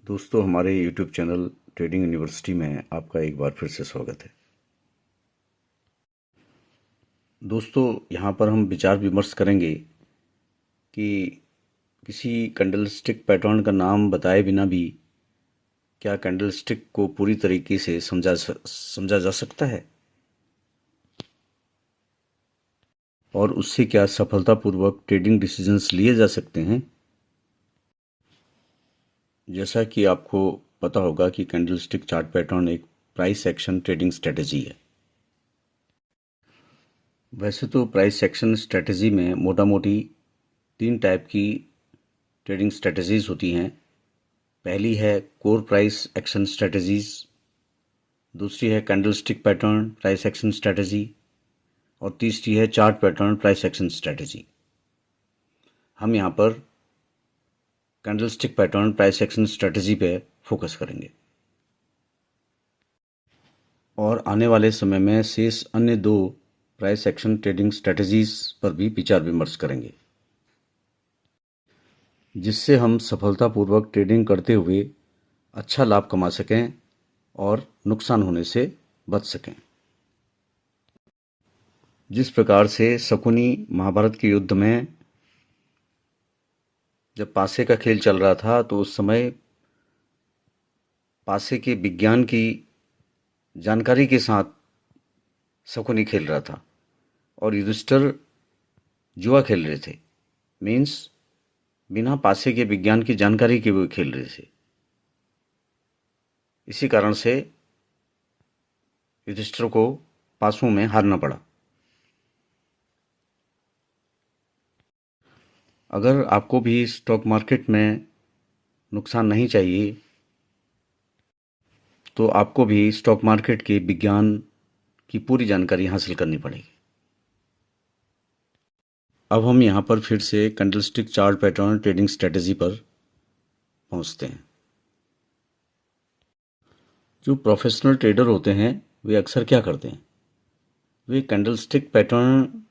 दोस्तों, हमारे YouTube channel trading university में आपका एक बार फिर से स्वागत है। दोस्तों, यहाँ पर हम विचार विमर्श करेंगे कि किसी कैंडलस्टिक पैटर्न का नाम बताए बिना भी क्या कैंडलस्टिक को पूरी तरीके से समझा जा सकता है और उससे क्या सफलतापूर्वक ट्रेडिंग डिसीजंस लिए जा सकते हैं। जैसा कि आपको पता होगा कि कैंडलस्टिक चार्ट पैटर्न एक प्राइस एक्शन ट्रेडिंग स्ट्रेटजी है। वैसे तो प्राइस एक्शन स्ट्रेटजी में मोटा मोटी 3 टाइप की ट्रेडिंग स्ट्रेटजीज होती हैं। पहली है कोर प्राइस एक्शन स्ट्रेटजीज, दूसरी है candlestick pattern price action strategy और तीसरी है chart pattern price action strategy. हम यहाँ पर candlestick pattern price action strategy पे फोकस करेंगे और आने वाले समय में शेष अन्य 2 प्राइस एक्शन ट्रेडिंग स्ट्रेटजीज पर भी विचार विमर्श करेंगे, जिससे हम सफलतापूर्वक ट्रेडिंग करते हुए अच्छा लाभ कमा सकें और नुकसान होने से बच सकें। जिस प्रकार से शकुनी महाभारत के युद्ध में जब पासे का खेल चल रहा था तो उस समय पासे के विज्ञान की जानकारी के साथ शकुनी खेल रहा था और युधिष्ठिर जुआ खेल रहे थे। मीन्स बिना पासे के विज्ञान की जानकारी के वो खेल रहे थे। इसी कारण से युधिष्ठिर को पासों में हारना पड़ा। अगर आपको भी स्टॉक मार्केट में नुकसान नहीं चाहिए तो आपको भी स्टॉक मार्केट के विज्ञान की पूरी जानकारी हासिल करनी पड़ेगी। अब हम यहाँ पर फिर से candlestick chart pattern trading strategy पर पहुँचते हैं। जो प्रोफेशनल ट्रेडर होते हैं वे अक्सर क्या करते हैं, वे कैंडलस्टिक पैटर्न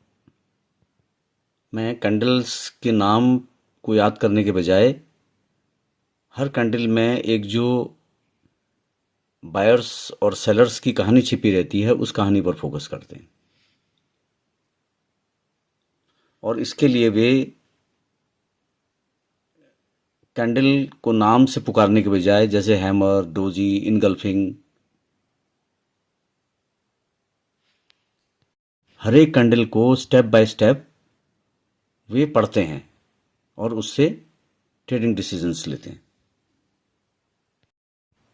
में कैंडल्स के नाम को याद करने के बजाय हर कैंडल में एक जो बायर्स और सेलर्स की कहानी छिपी रहती है उस कहानी पर फोकस करते हैं और इसके लिए वे कैंडल को नाम से पुकारने के बजाय जैसे हैमर, डोजी, इनगल्फिंग, हर एक कैंडल को स्टेप बाय स्टेप वे पढ़ते हैं और उससे ट्रेडिंग डिसीजंस लेते हैं।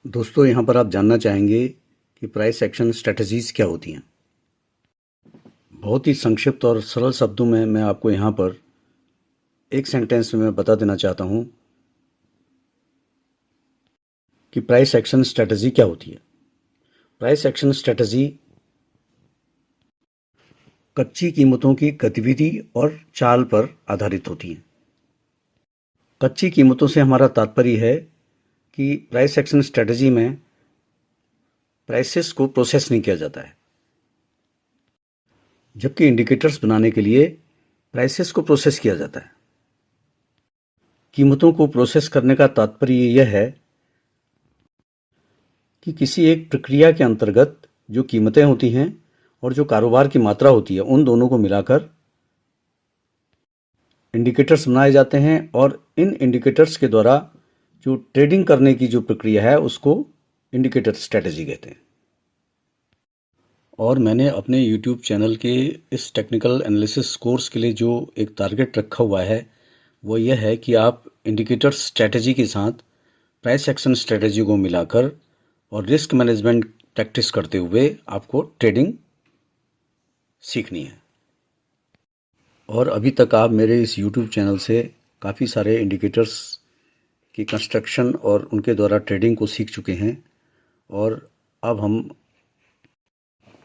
दोस्तों, यहाँ पर आप जानना चाहेंगे कि प्राइस एक्शन स्ट्रेटजीज क्या होती हैं। बहुत ही संक्षिप्त और सरल शब्दों में मैं आपको यहाँ पर एक सेंटेंस में मैं बता देना चाहता हूँ कि प्राइस एक्शन स्ट्रेटजी क्या होती है। प्राइस एक्शन स्ट्रेटजी कच्ची कीमतों की गतिविधि और चाल पर आधारित होती है। कच्ची कीमतों से हमारा तात्पर्य है कि प्राइस एक्शन स्ट्रेटजी में प्राइसेस को प्रोसेस नहीं किया जाता है, जबकि इंडिकेटर्स बनाने के लिए प्राइसेस को प्रोसेस किया जाता है। कीमतों को प्रोसेस करने का तात्पर्य यह है कि किसी एक प्रक्रिया के अंतर्गत जो कीमतें होती हैं और जो कारोबार की मात्रा होती है उन दोनों को मिलाकर इंडिकेटर्स बनाए जाते हैं और इन इंडिकेटर्स के द्वारा जो ट्रेडिंग करने की जो प्रक्रिया है उसको इंडिकेटर स्ट्रेटजी कहते हैं। और मैंने अपने YouTube चैनल के इस टेक्निकल एनालिसिस कोर्स के लिए जो एक टारगेट रखा हुआ है वो यह है कि आप इंडिकेटर स्ट्रेटजी के साथ प्राइस एक्शन स्ट्रेटजी को मिलाकर और रिस्क मैनेजमेंट प्रैक्टिस करते हुए आपको ट्रेडिंग सीखनी है। और अभी तक आप मेरे इस YouTube चैनल से काफ़ी सारे इंडिकेटर्स की कंस्ट्रक्शन और उनके द्वारा ट्रेडिंग को सीख चुके हैं और अब हम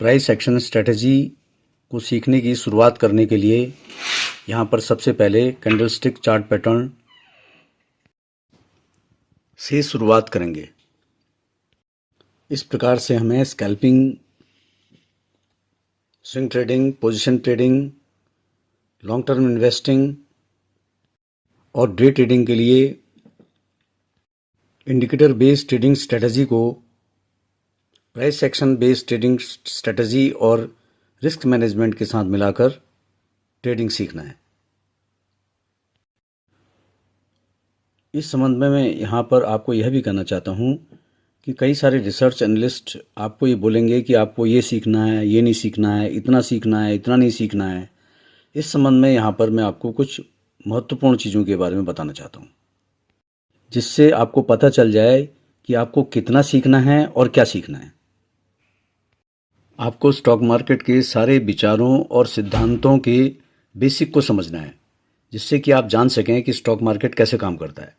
प्राइस एक्शन स्ट्रेटजी को सीखने की शुरुआत करने के लिए यहाँ पर सबसे पहले कैंडलस्टिक चार्ट पैटर्न से शुरुआत करेंगे। इस प्रकार से हमें scalping, swing trading, position trading, long term investing और डे ट्रेडिंग के लिए इंडिकेटर बेस्ड ट्रेडिंग स्ट्रेटजी को price action based trading strategy और रिस्क मैनेजमेंट के साथ मिलाकर ट्रेडिंग सीखना है। इस संबंध में मैं यहाँ पर आपको यह भी कहना चाहता हूँ कि कई सारे रिसर्च एनालिस्ट आपको ये बोलेंगे कि आपको ये सीखना है, ये नहीं सीखना है, इतना सीखना है, इतना नहीं सीखना है। इस संबंध में यहाँ पर मैं आपको कुछ महत्वपूर्ण चीज़ों के बारे में बताना चाहता हूँ, जिससे आपको पता चल जाए कि आपको कितना सीखना है और क्या सीखना है। आपको स्टॉक मार्केट के सारे विचारों और सिद्धांतों के बेसिक को समझना है, जिससे कि आप जान सकें कि स्टॉक मार्केट कैसे काम करता है।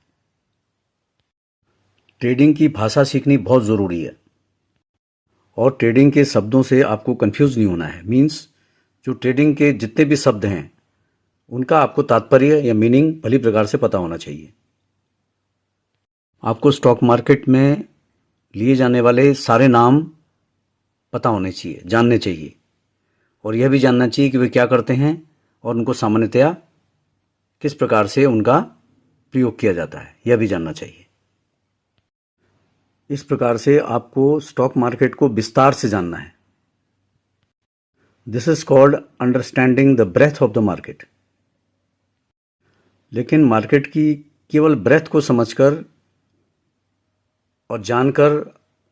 ट्रेडिंग की भाषा सीखनी बहुत ज़रूरी है और ट्रेडिंग के शब्दों से आपको कंफ्यूज नहीं होना है। मीन्स जो ट्रेडिंग के जितने भी शब्द हैं उनका आपको तात्पर्य या मीनिंग भली प्रकार से पता होना चाहिए। आपको स्टॉक मार्केट में लिए जाने वाले सारे नाम पता होने चाहिए, जानने चाहिए, और यह भी जानना चाहिए कि वे क्या करते हैं और उनको सामान्यतया किस प्रकार से उनका प्रयोग किया जाता है, यह भी जानना चाहिए। इस प्रकार से आपको स्टॉक मार्केट को विस्तार से जानना है। This is called understanding the breath of the market. लेकिन मार्केट की केवल ब्रेथ को समझकर और जानकर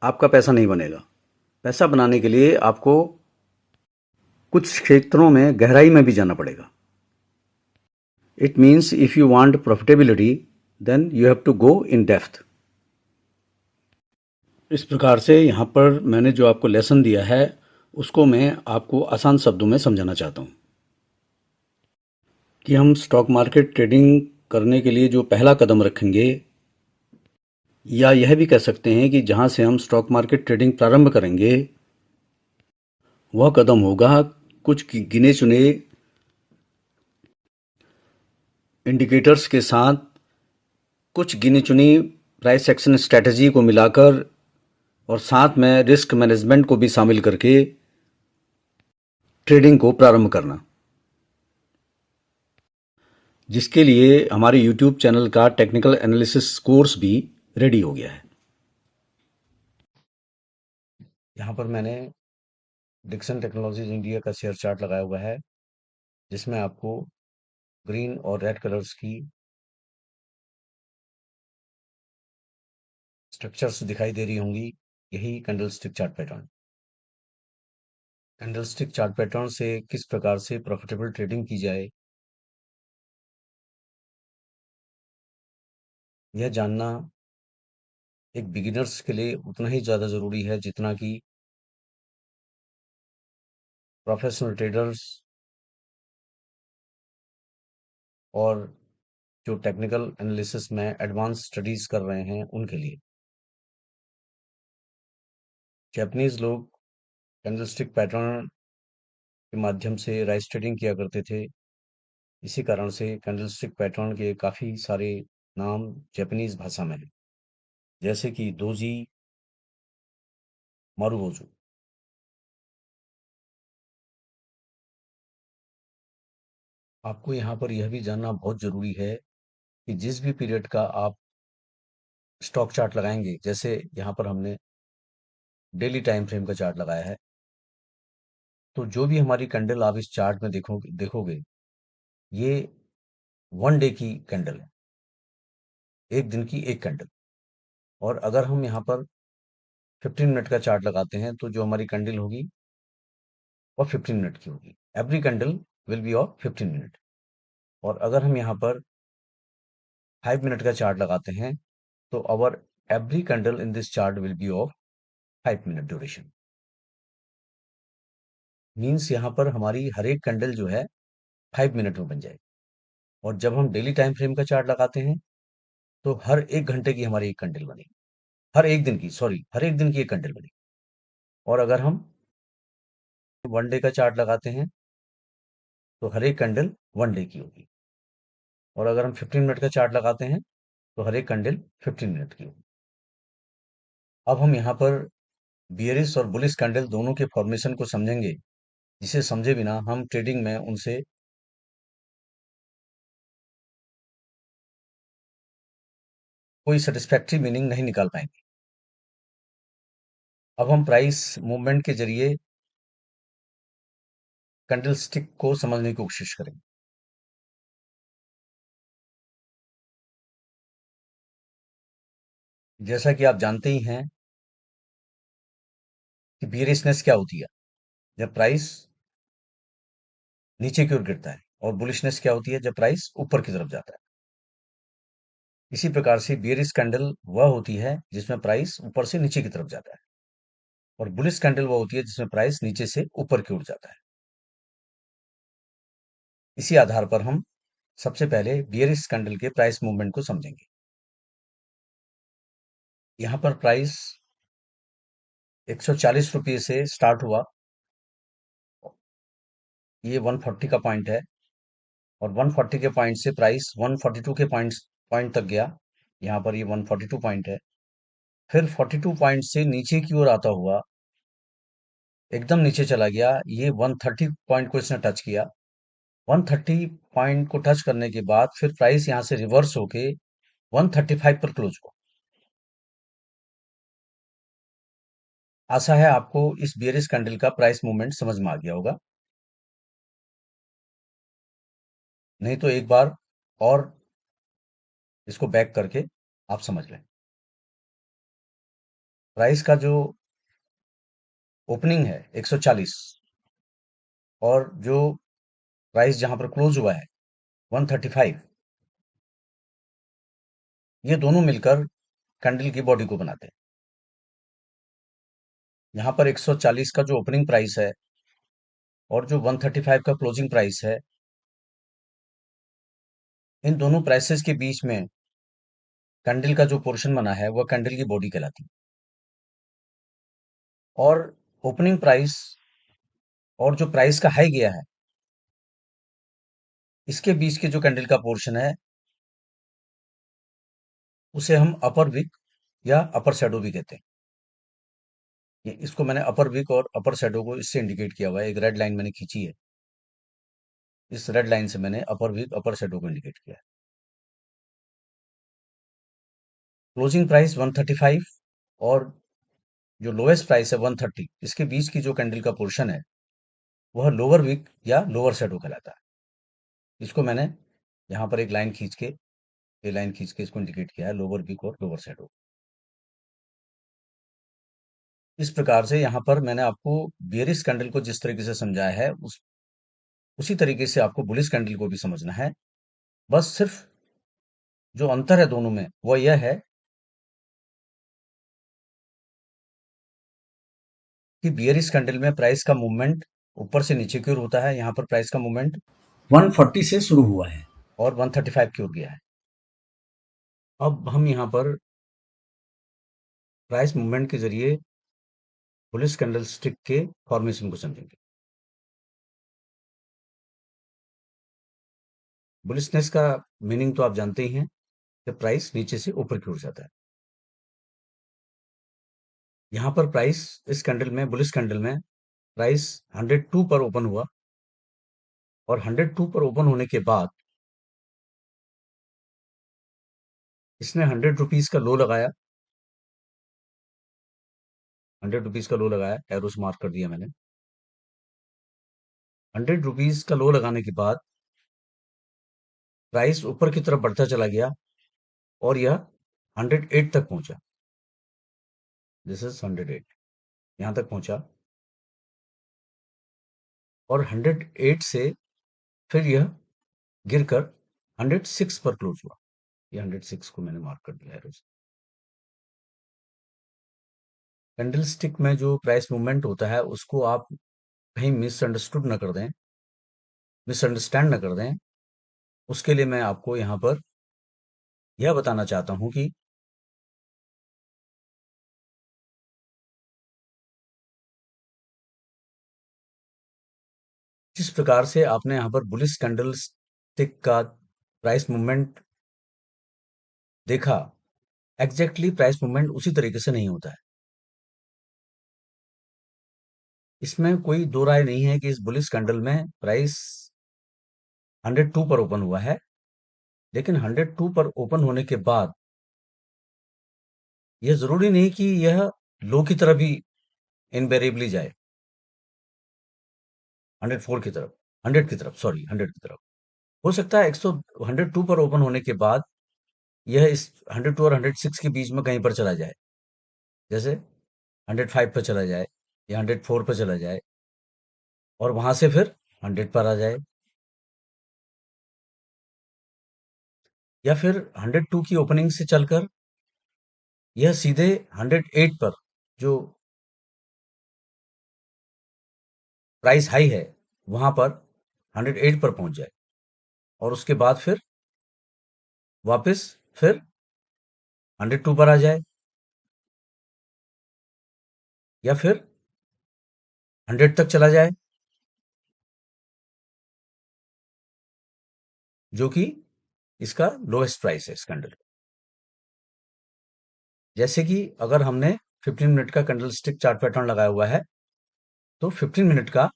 आपका पैसा नहीं बनेगा। पैसा बनाने के लिए आपको कुछ क्षेत्रों में गहराई में भी जाना पड़ेगा। It means if you want profitability then you have to go in depth. इस प्रकार से यहाँ पर मैंने जो आपको लेसन दिया है उसको मैं आपको आसान शब्दों में समझाना चाहता हूँ कि हम स्टॉक मार्केट ट्रेडिंग करने के लिए जो पहला कदम रखेंगे, या यह भी कह सकते हैं कि जहाँ से हम स्टॉक मार्केट ट्रेडिंग प्रारंभ करेंगे, वह कदम होगा कुछ गिने चुने इंडिकेटर्स के साथ कुछ गिनी चुनी प्राइस एक्शन स्ट्रैटेजी को मिलाकर और साथ में रिस्क मैनेजमेंट को भी शामिल करके ट्रेडिंग को प्रारंभ करना, जिसके लिए हमारे यूट्यूब चैनल का टेक्निकल एनालिसिस कोर्स भी रेडी हो गया है। यहाँ पर मैंने डिक्सन टेक्नोलॉजीज इंडिया का शेयर चार्ट लगाया हुआ है, जिसमें आपको ग्रीन और रेड कलर्स की स्ट्रक्चर्स दिखाई दे रही होंगी। यही candlestick chart pattern. Candlestick chart pattern से किस प्रकार से प्रॉफिटेबल ट्रेडिंग की जाए, यह जानना एक बिगिनर्स के लिए उतना ही ज़्यादा ज़रूरी है जितना कि प्रोफेशनल ट्रेडर्स और जो टेक्निकल एनालिसिस में एडवांस स्टडीज कर रहे हैं उनके लिए। जापानीज लोग कैंडलस्टिक पैटर्न के माध्यम से राइस ट्रेडिंग किया करते थे। इसी कारण से कैंडलस्टिक पैटर्न के काफ़ी सारे नाम जापानीज भाषा में हैं, जैसे कि दोजी, मारुबोजू। आपको यहाँ पर यह भी जानना बहुत ज़रूरी है कि जिस भी पीरियड का आप स्टॉक चार्ट लगाएंगे, जैसे यहाँ पर हमने डेली टाइम फ्रेम का चार्ट लगाया है, तो जो भी हमारी कैंडल आप इस चार्ट में देखोगे ये 1 डे की कैंडल है, एक दिन की एक कैंडल। और अगर हम यहाँ पर 15 मिनट का चार्ट लगाते हैं तो जो हमारी कैंडल होगी वो 15 मिनट की होगी। Every candle will be of 15 minute. और अगर हम यहाँ पर 5 मिनट का चार्ट लगाते हैं तो our every candle in this chart will be of 5 minute duration. Means यहाँ पर हमारी हर एक कैंडल जो है 5 मिनट में बन जाएगी। और जब हम डेली टाइम फ्रेम का चार्ट लगाते हैं तो हर एक घंटे की हमारी एक कैंडल बनेगी, हर एक दिन की एक कैंडल बनेगी। और अगर हम 1 डे का चार्ट लगाते हैं तो हर एक कैंडल 1 डे की होगी। और अगर हम 15 मिनट का चार्ट लगाते हैं तो हर एक कैंडल 15 मिनट की होगी। अब हम यहाँ पर बियरिश और बुलिश कैंडल दोनों के फॉर्मेशन को समझेंगे, जिसे समझे बिना हम ट्रेडिंग में उनसे कोई सेटिस्फैक्टरी मीनिंग नहीं निकाल पाएंगे। अब हम प्राइस मूवमेंट के जरिए कैंडलस्टिक को समझने की कोशिश करेंगे। जैसा कि आप जानते ही हैं कि बियरिशनेस क्या होती है, जब प्राइस नीचे की ओर गिरता है, और बुलिशनेस क्या होती है, जब प्राइस ऊपर की तरफ जाता है। इसी प्रकार से बियरिश कैंडल वह होती है जिसमें प्राइस ऊपर से नीचे की तरफ जाता है, और बुलिश कैंडल वह होती है जिसमें प्राइस नीचे से ऊपर की ओर जाता है। इसी आधार पर हम सबसे पहले बियरिश कैंडल के प्राइस मूवमेंट को समझेंगे। यहाँ पर प्राइस 140 रुपये से स्टार्ट हुआ, ये 140 का पॉइंट है, और 140 के पॉइंट से प्राइस 142 के पॉइंट तक गया। यहाँ पर ये 142 पॉइंट है। फिर 42 पॉइंट से नीचे की ओर आता हुआ एकदम नीचे चला गया, ये 130 पॉइंट को इसने टच किया। 130 पॉइंट को टच करने के बाद फिर प्राइस यहाँ से रिवर्स होके 135 पर क्लोज हुआ। आशा है आपको इस बियरिश कैंडल का प्राइस मूवमेंट समझ में आ गया होगा। नहीं तो एक बार और इसको बैक करके आप समझ लें। प्राइस का जो ओपनिंग है 140, और जो प्राइस जहां पर क्लोज हुआ है 135, ये दोनों मिलकर कैंडल की बॉडी को बनाते हैं। यहाँ पर 140 का जो ओपनिंग प्राइस है और जो 135 का क्लोजिंग प्राइस है, इन दोनों प्राइसेस के बीच में कैंडल का जो पोर्शन बना है वह कैंडल की बॉडी कहलाती है। और ओपनिंग प्राइस और जो प्राइस का हाई गया है, इसके बीच के जो कैंडल का पोर्शन है उसे हम अपर विक या अपर शैडो भी कहते हैं। इसको मैंने अपर विक और अपर शैडो को इससे इंडिकेट किया हुआ है, एक रेड लाइन मैंने खींची है। इस रेड लाइन से मैंने अपर विक अपर शैडो को इंडिकेट किया है। क्लोजिंग प्राइस 135 और जो लोएस्ट प्राइस है 130, इसके बीच की जो कैंडल का पोर्शन है वह लोअर विक या लोअर शैडो कहलाता है। इसको मैंने यहाँ पर एक लाइन खींच के, ये लाइन खींच के इसको इंडिकेट किया है, लोअर विक और लोअर शैडो। इस प्रकार से यहाँ पर मैंने आपको बियरिश कैंडल को जिस तरीके से समझाया है, उसी तरीके से आपको बुलिश कैंडल को भी समझना है। बस सिर्फ जो अंतर है दोनों में वह यह है कि बियरिश कैंडल में प्राइस का मूवमेंट ऊपर से नीचे की ओर होता है, यहाँ पर प्राइस का मूवमेंट 140 से शुरू हुआ है और 135 की ओर गया है। अब हम यहाँ पर प्राइस मूवमेंट के जरिए बुलिश कैंडल स्टिक के फॉर्मेशन को समझेंगे। बुलिशनेस का मीनिंग तो आप जानते ही हैं कि प्राइस नीचे से ऊपर की ओर जाता है। यहाँ पर प्राइस इस कैंडल में, बुलिश कैंडल में प्राइस 102 पर ओपन हुआ, और 102 पर ओपन होने के बाद इसने 100 रुपीज का लो लगाया। 100 रुपीज का लो लगाया, एरो से मार्क कर दिया मैंने। 100 रुपीज का लो लगाने के बाद प्राइस ऊपर की तरफ बढ़ता चला गया, और यह 108 तक पहुंचा। दिस इज 108, यहां तक पहुंचा, और 108 से फिर यह गिरकर 106 पर क्लोज हुआ। ये 106 को मैंने मार्क कर दिया एरो से। कैंडल स्टिक में जो प्राइस मूवमेंट होता है उसको आप कहीं मिसअंडरस्टूड न कर दें, मिसअंडरस्टैंड न कर दें। उसके लिए मैं आपको यहाँ पर यह बताना चाहता हूं कि जिस प्रकार से आपने यहाँ पर बुलिश कैंडल स्टिक का प्राइस मूवमेंट देखा, एग्जैक्टली प्राइस मूवमेंट उसी तरीके से नहीं होता है। इसमें कोई दो राय नहीं है कि इस बुलिश कैंडल में प्राइस 102 पर ओपन हुआ है, लेकिन 102 पर ओपन होने के बाद यह ज़रूरी नहीं कि यह लो की तरफ ही इनवेरिएबली जाए, 104 की तरफ, 100 की तरफ, सॉरी 100 की तरफ। हो सकता है 100 102 पर ओपन होने के बाद यह इस 102 और 106 के बीच में कहीं पर चला जाए। जैसे 105 पर चला जाए या 104 पर चला जाए और वहां से फिर 100 पर आ जाए, या फिर 102 की ओपनिंग से चलकर यह सीधे 108 पर, जो प्राइस हाई है, वहां पर 108 पर पहुंच जाए और उसके बाद फिर वापस फिर 102 पर आ जाए, या फिर 100 तक चला जाए, जो कि इसका लोएस्ट प्राइस है इस कैंडल का। जैसे कि अगर हमने 15 मिनट का कैंडल स्टिक चार्ट पैटर्न लगाया हुआ है, तो 15 मिनट का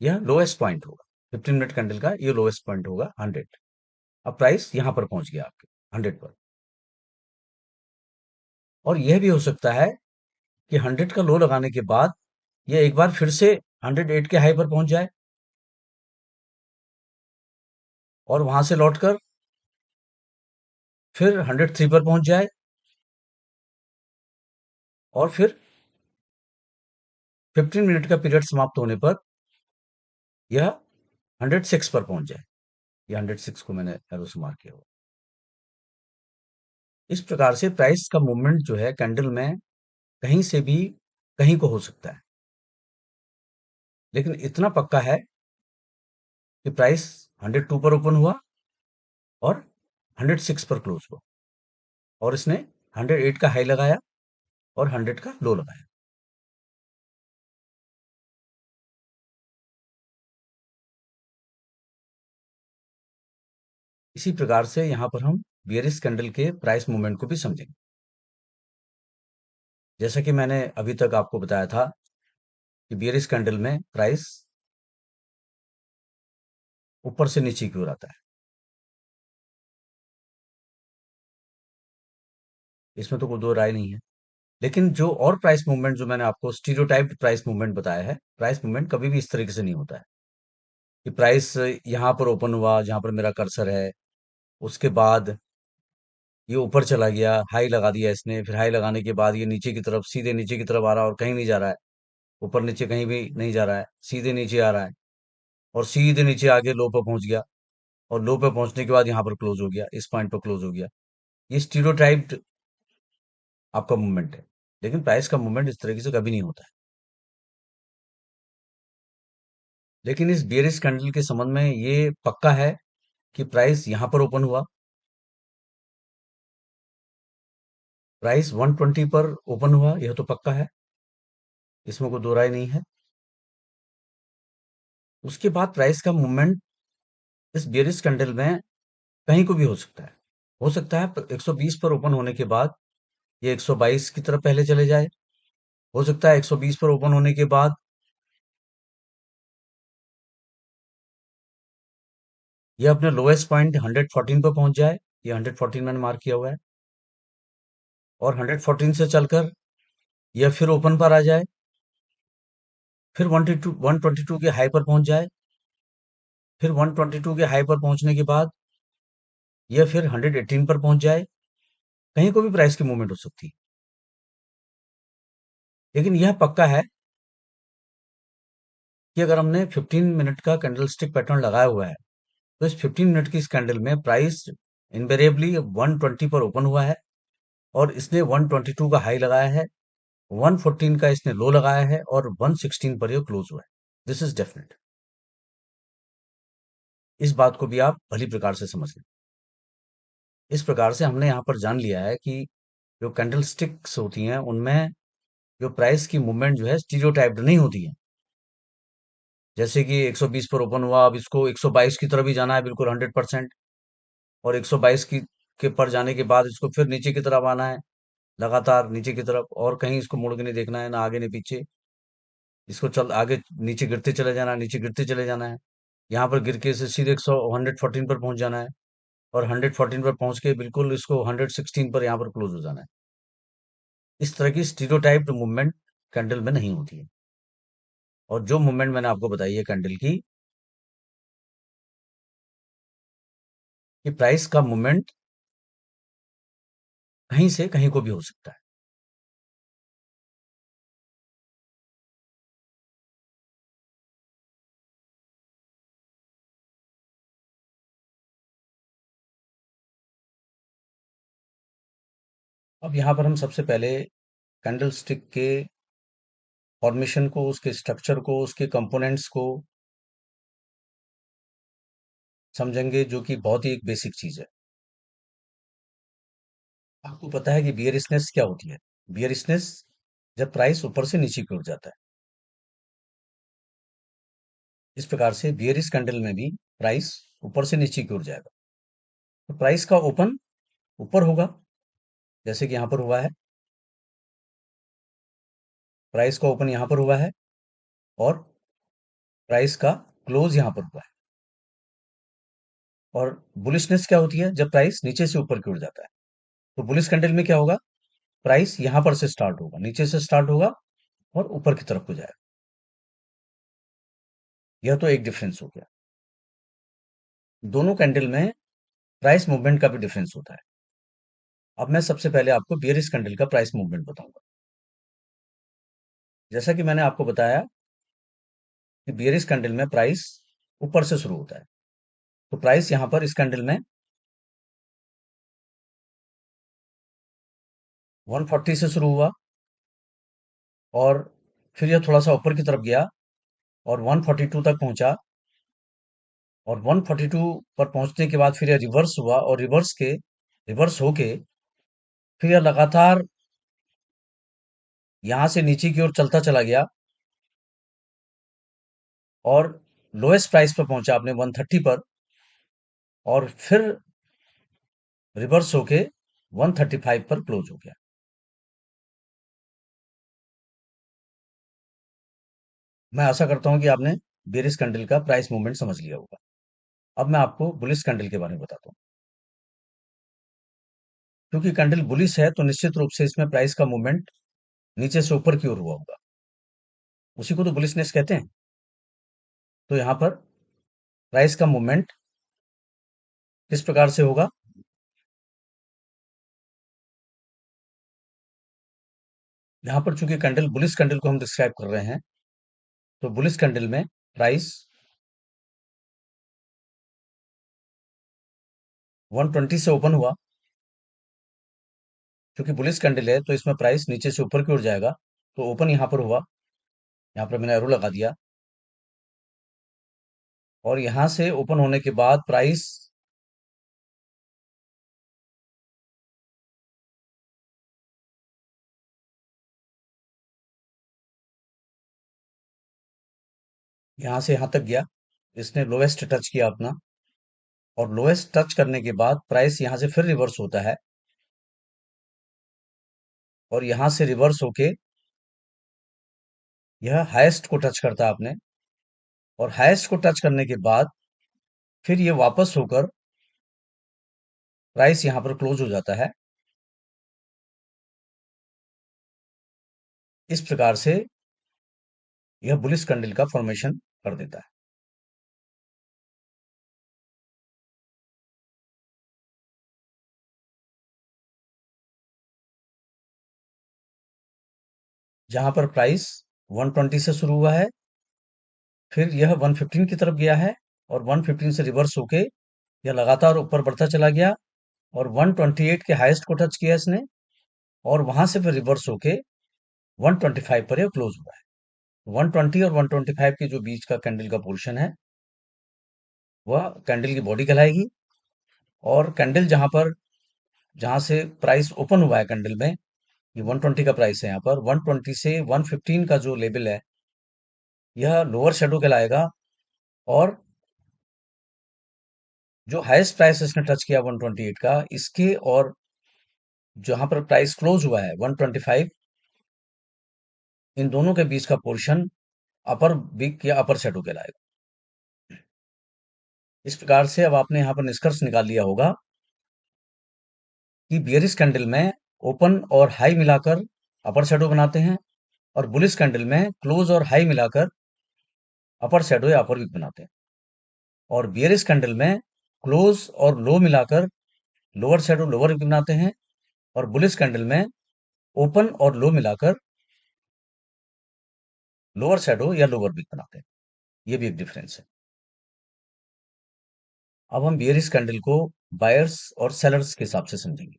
यह लोएस्ट पॉइंट होगा। 15 मिनट कैंडल का ये लोएस्ट पॉइंट होगा 100। अब प्राइस यहां पर पहुंच गया आपके 100 पर, और यह भी हो सकता है कि 100 का लो लगाने के बाद यह एक बार फिर से 108 के हाई पर पहुंच जाए और वहां से लौटकर फिर 103 पर पहुंच जाए और फिर 15 मिनट का पीरियड समाप्त होने पर यह 106 पर पहुंच जाए। ये 106 को मैंने एरो से मार्क किया हुआ। इस प्रकार से प्राइस का मूवमेंट जो है कैंडल में कहीं से भी कहीं को हो सकता है, लेकिन इतना पक्का है कि प्राइस 102 पर ओपन हुआ और 106 पर क्लोज हुआ, और इसने 108 का हाई लगाया और 100 का लो लगाया। इसी प्रकार से यहां पर हम बियरिश कैंडल के प्राइस मूवमेंट को भी समझेंगे। जैसा कि मैंने अभी तक आपको बताया था कि बियरिश कैंडल में प्राइस ऊपर से नीचे की ओर आता है, इसमें तो कोई दो राय नहीं है। लेकिन जो और प्राइस मूवमेंट जो मैंने आपको स्टीरियोटाइप्ड प्राइस मूवमेंट बताया है, प्राइस मूवमेंट कभी भी इस तरीके से नहीं होता है कि प्राइस यहाँ पर ओपन हुआ जहां पर मेरा कर्सर है, उसके बाद ये ऊपर चला गया, हाई लगा दिया इसने, फिर हाई लगाने के बाद ये नीचे की तरफ, सीधे नीचे की तरफ आ रहा है और कहीं नहीं जा रहा है, ऊपर नीचे कहीं भी नहीं जा रहा है, सीधे नीचे आ रहा है और सीधे नीचे आके लो पर पहुंच गया, और लो पे पहुंचने के बाद यहाँ पर क्लोज हो गया, इस पॉइंट पर क्लोज हो गया। ये स्टीरियोटाइप्ड आपका मूवमेंट है, लेकिन प्राइस का मूवमेंट इस तरीके से कभी नहीं होता है। लेकिन इस बियरिश कैंडल के संबंध में ये पक्का है कि प्राइस यहाँ पर ओपन हुआ, प्राइस 120 पर ओपन हुआ, यह तो पक्का है, इसमें कोई दो राय नहीं है। उसके बाद प्राइस का मूवमेंट इस बियरिश कैंडल में कहीं को भी हो सकता है। हो सकता है 120 पर ओपन होने के बाद ये 122 की तरफ पहले चले जाए। हो सकता है 120 पर ओपन होने के बाद ये अपने लोएस्ट पॉइंट 114 पर पहुंच जाए। ये 114 मैंने मार्क किया हुआ है, और 114 से चलकर यह फिर ओपन पर आ जाए, फिर 122 के हाई पर पहुंच जाए, फिर 122 के हाई पर पहुंचने के बाद यह फिर 118 पर पहुंच जाए। कहीं को भी प्राइस की मूवमेंट हो सकती है, लेकिन यह पक्का है कि अगर हमने 15 मिनट का कैंडल स्टिक पैटर्न लगाया हुआ है, तो इस 15 मिनट की इस कैंडल में प्राइस इनवेरिएबली 120 पर ओपन हुआ है और इसने 122 का हाई लगाया है, 114 का इसने लो लगाया है और 116 पर यह क्लोज हुआ है। This is definite. इस बात को भी आप भली प्रकार से समझ लें। इस प्रकार से हमने यहाँ पर जान लिया है कि जो कैंडल स्टिक्स होती हैं उनमें जो प्राइस की मूवमेंट जो है स्टीरियोटाइप्ड नहीं होती है। जैसे कि 120 पर ओपन हुआ, अब इसको 122 की तरफ ही जाना है बिल्कुल 100%, और 122 की के पर जाने के बाद इसको फिर नीचे की तरफ आना है, लगातार नीचे की तरफ, और कहीं इसको मुड़ के नहीं देखना है, ना आगे नहीं पीछे। इसको चल आगे नीचे गिरते चले जाना है, नीचे गिरते चले जाना है। यहाँ पर गिर के इसे सीधे 114 पर पहुंच जाना है, और 114 पर पहुंच के बिल्कुल इसको 116 पर यहाँ पर क्लोज हो जाना है। इस तरह की स्टीरियोटाइप्ड मूवमेंट कैंडल में नहीं होती है। और जो मूवमेंट मैंने आपको बताई है कैंडल की, कि प्राइस का मूवमेंट कहीं से कहीं को भी हो सकता है। अब यहाँ पर हम सबसे पहले कैंडल स्टिक के फॉर्मेशन को, उसके स्ट्रक्चर को, उसके कंपोनेंट्स को समझेंगे, जो कि बहुत ही एक बेसिक चीज है। आपको पता है कि बियरिशनेस क्या होती है? बियरिशनेस जब प्राइस ऊपर से नीचे की ओर जाता है। इस प्रकार से बियरिश कैंडल में भी प्राइस ऊपर से नीचे की ओर जाएगा, तो प्राइस का ओपन ऊपर होगा, जैसे कि यहां पर हुआ है। प्राइस का ओपन यहां पर हुआ है और प्राइस का क्लोज यहां पर हुआ है। और बुलिशनेस क्या होती है? जब प्राइस नीचे से ऊपर की ओर जाता है। तो बुलिश कैंडल में क्या होगा? प्राइस यहां पर से स्टार्ट होगा, नीचे से स्टार्ट होगा और ऊपर की तरफ को जाएगा। यह तो एक डिफरेंस हो गया। दोनों कैंडल में प्राइस मूवमेंट का भी डिफरेंस होता है। अब मैं सबसे पहले आपको बियरिश कैंडल का प्राइस मूवमेंट बताऊंगा। जैसा कि मैंने आपको बताया कि बियरिश कैंडल में प्राइस ऊपर से शुरू होता है। तो प्राइस यहां पर इस कैंडल में 140 से शुरू हुआ और फिर यह थोड़ा सा ऊपर की तरफ गया और 142 तक पहुंचा। और 142 पर पहुंचने के बाद फिर यह रिवर्स हुआ और रिवर्स होके फिर यह लगातार यहां से नीचे की ओर चलता चला गया और लोएस्ट प्राइस पर पहुंचा आपने 130 पर, और फिर रिवर्स होके 135 पर क्लोज हो गया। मैं आशा करता हूं कि आपने बेरिस कैंडल का प्राइस मूवमेंट समझ लिया होगा। अब मैं आपको बुलिश कैंडल के बारे में बताता हूँ। क्योंकि कैंडल बुलिश है तो निश्चित रूप से इसमें प्राइस का मूवमेंट नीचे से ऊपर की ओर हुआ होगा, उसी को तो बुलिशनेस कहते हैं। तो यहाँ पर प्राइस का मूवमेंट किस प्रकार से होगा? यहाँ पर चूंकि कैंडल बुलिश कैंडल को हम डिस्क्राइब कर रहे हैं, तो बुलिश कैंडल में प्राइस 120 से ओपन हुआ। क्योंकि बुलिश कैंडल है तो इसमें प्राइस नीचे से ऊपर की ओर जाएगा, तो ओपन यहाँ पर हुआ। यहाँ पर मैंने एरो लगा दिया और यहाँ से ओपन होने के बाद प्राइस यहाँ से यहाँ तक गया। इसने लोएस्ट टच किया अपना, और लोएस्ट टच करने के बाद प्राइस यहाँ से फिर रिवर्स होता है और यहाँ से रिवर्स होके यह हाईएस्ट को टच करता है आपने, और हाईएस्ट को टच करने के बाद फिर ये वापस होकर प्राइस यहाँ पर क्लोज हो जाता है। इस प्रकार से यह बुलिश कैंडल का फॉर्मेशन कर देता है। जहां पर प्राइस 120 से शुरू हुआ है, फिर यह 115 की तरफ गया है और 115 से रिवर्स होके यह लगातार ऊपर बढ़ता चला गया और 128 के हाईएस्ट को टच किया इसने, और वहां से फिर रिवर्स होके 125 पर यह क्लोज हुआ है। 120 और 125 के जो बीच का कैंडल का पोर्शन है वह कैंडल की बॉडी कहलाएगी। और कैंडल जहां से प्राइस ओपन हुआ है कैंडल में, ये 120 का प्राइस है, यहाँ पर 120 से 115 का जो लेवल है यह लोअर शेडो कहलाएगा। और जो हाईएस्ट प्राइस इसने टच किया 128 का, इसके और जहां पर प्राइस क्लोज हुआ है 125, इन दोनों के बीच का पोर्शन अपर बिग या अपर शेडो कहलाएगा। इस प्रकार से अब आपने यहाँ पर निष्कर्ष निकाल लिया होगा कि बियरिश कैंडल में ओपन और हाई मिलाकर अपर शैडो बनाते हैं, और बुलिश कैंडल में क्लोज और हाई मिलाकर अपर शैडो या अपर वीक बनाते हैं, और बियरिश कैंडल में क्लोज और लो मिलाकर लोअर शैडो लोअर वीक बनाते हैं, और बुलिश कैंडल में ओपन और लो मिलाकर लोअर शैडो या लोअर वीक बनाते हैं। ये भी एक डिफरेंस है। अब हम बियरिश कैंडल को बायर्स और सेलर्स के हिसाब से समझेंगे।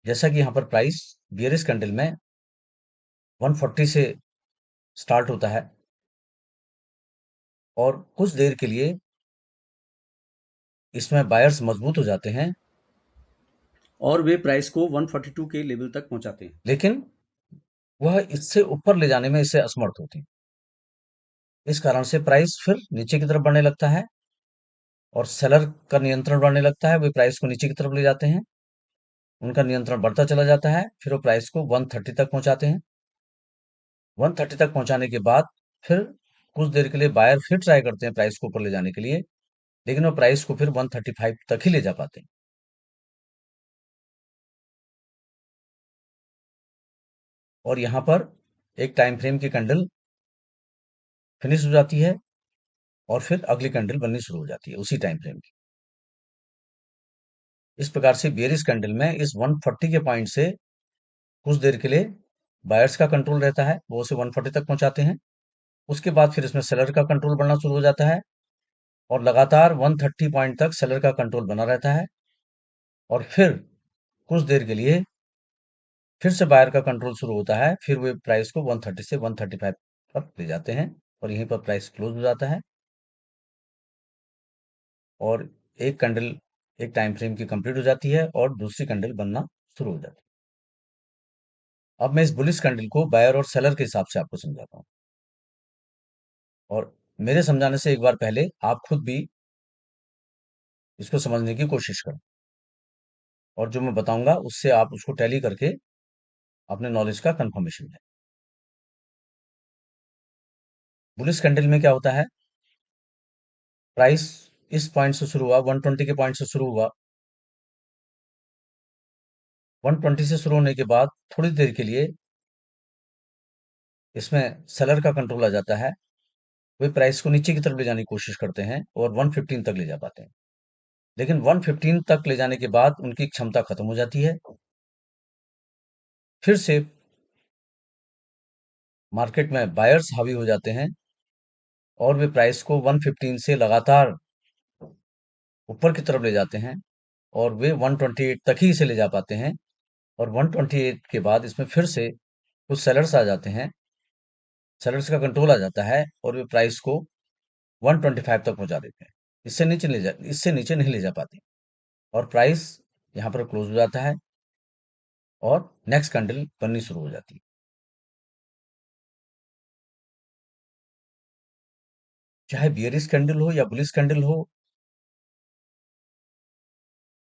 जैसा कि यहाँ पर प्राइस बियरिश कैंडल में 140 से स्टार्ट होता है, और कुछ देर के लिए इसमें बायर्स मजबूत हो जाते हैं, और वे प्राइस को 142 के लेवल तक पहुंचाते हैं। लेकिन वह इससे ऊपर ले जाने में इससे असमर्थ होते हैं। इस कारण से प्राइस फिर नीचे की तरफ बढ़ने लगता है, और सेलर का नियंत्रण बढ़ने लगता है, वे प्राइस को नीचे की तरफ ले जाते हैं, उनका नियंत्रण बढ़ता चला जाता है, फिर वो प्राइस को 130 तक पहुंचाते हैं। 130 तक पहुंचाने के बाद फिर कुछ देर के लिए बायर फिर ट्राई करते हैं प्राइस को ऊपर ले जाने के लिए, लेकिन वो प्राइस को फिर 135 तक ही ले जा पाते हैं। और यहाँ पर एक टाइम फ्रेम की कैंडल फिनिश हो जाती है, और फिर अगली कैंडल बननी शुरू हो जाती है उसी टाइम फ्रेम की। इस प्रकार से बेयरिश कैंडल में इस 140 के पॉइंट से कुछ देर के लिए बायर्स का कंट्रोल रहता है, वो उसे 140 तक पहुंचाते हैं। उसके बाद फिर इसमें सेलर का कंट्रोल बढ़ना शुरू हो जाता है, और लगातार 130 पॉइंट तक सेलर का कंट्रोल बना रहता है, और फिर कुछ देर के लिए फिर से बायर का कंट्रोल शुरू होता है, फिर वे प्राइस को 130 से 135 तक ले जाते हैं, और यहीं पर प्राइस क्लोज हो जाता है, और एक कैंडल एक टाइम फ्रेम की कंप्लीट हो जाती है, और दूसरी कैंडल बनना शुरू हो जाती है। अब मैं इस बुलिश कैंडल को बायर और सेलर के हिसाब से आपको समझाता हूँ, और मेरे समझाने से एक बार पहले आप खुद भी इसको समझने की कोशिश करें, और जो मैं बताऊंगा उससे आप उसको टैली करके अपने नॉलेज का कंफर्मेशन लें। बुलिश कैंडल में क्या होता है, प्राइस इस पॉइंट से शुरू हुआ, 120 के पॉइंट से शुरू हुआ, 120 से शुरू होने के बाद थोड़ी देर के लिए इसमें सेलर का कंट्रोल आ जाता है, वे प्राइस को नीचे की तरफ ले जाने की कोशिश करते हैं, और 115 तक ले जा पाते हैं, लेकिन 115 तक ले जाने के बाद उनकी क्षमता खत्म हो जाती है। फिर से मार्केट में बायर्स हावी हो जाते हैं, और वे प्राइस को 115 से लगातार ऊपर की तरफ ले जाते हैं, और वे 128 तक ही इसे ले जा पाते हैं, और 128 के बाद इसमें फिर से कुछ सेलर्स आ जाते हैं, सेलर्स का कंट्रोल आ जाता है, और वे प्राइस को 125 तक पहुंचा देते हैं। इससे नीचे नहीं ले जा पाते, और प्राइस यहाँ पर क्लोज हो जाता है, और नेक्स्ट कैंडल बननी शुरू हो जाती है। चाहे बियरिश कैंडल हो या बुलिश कैंडल हो,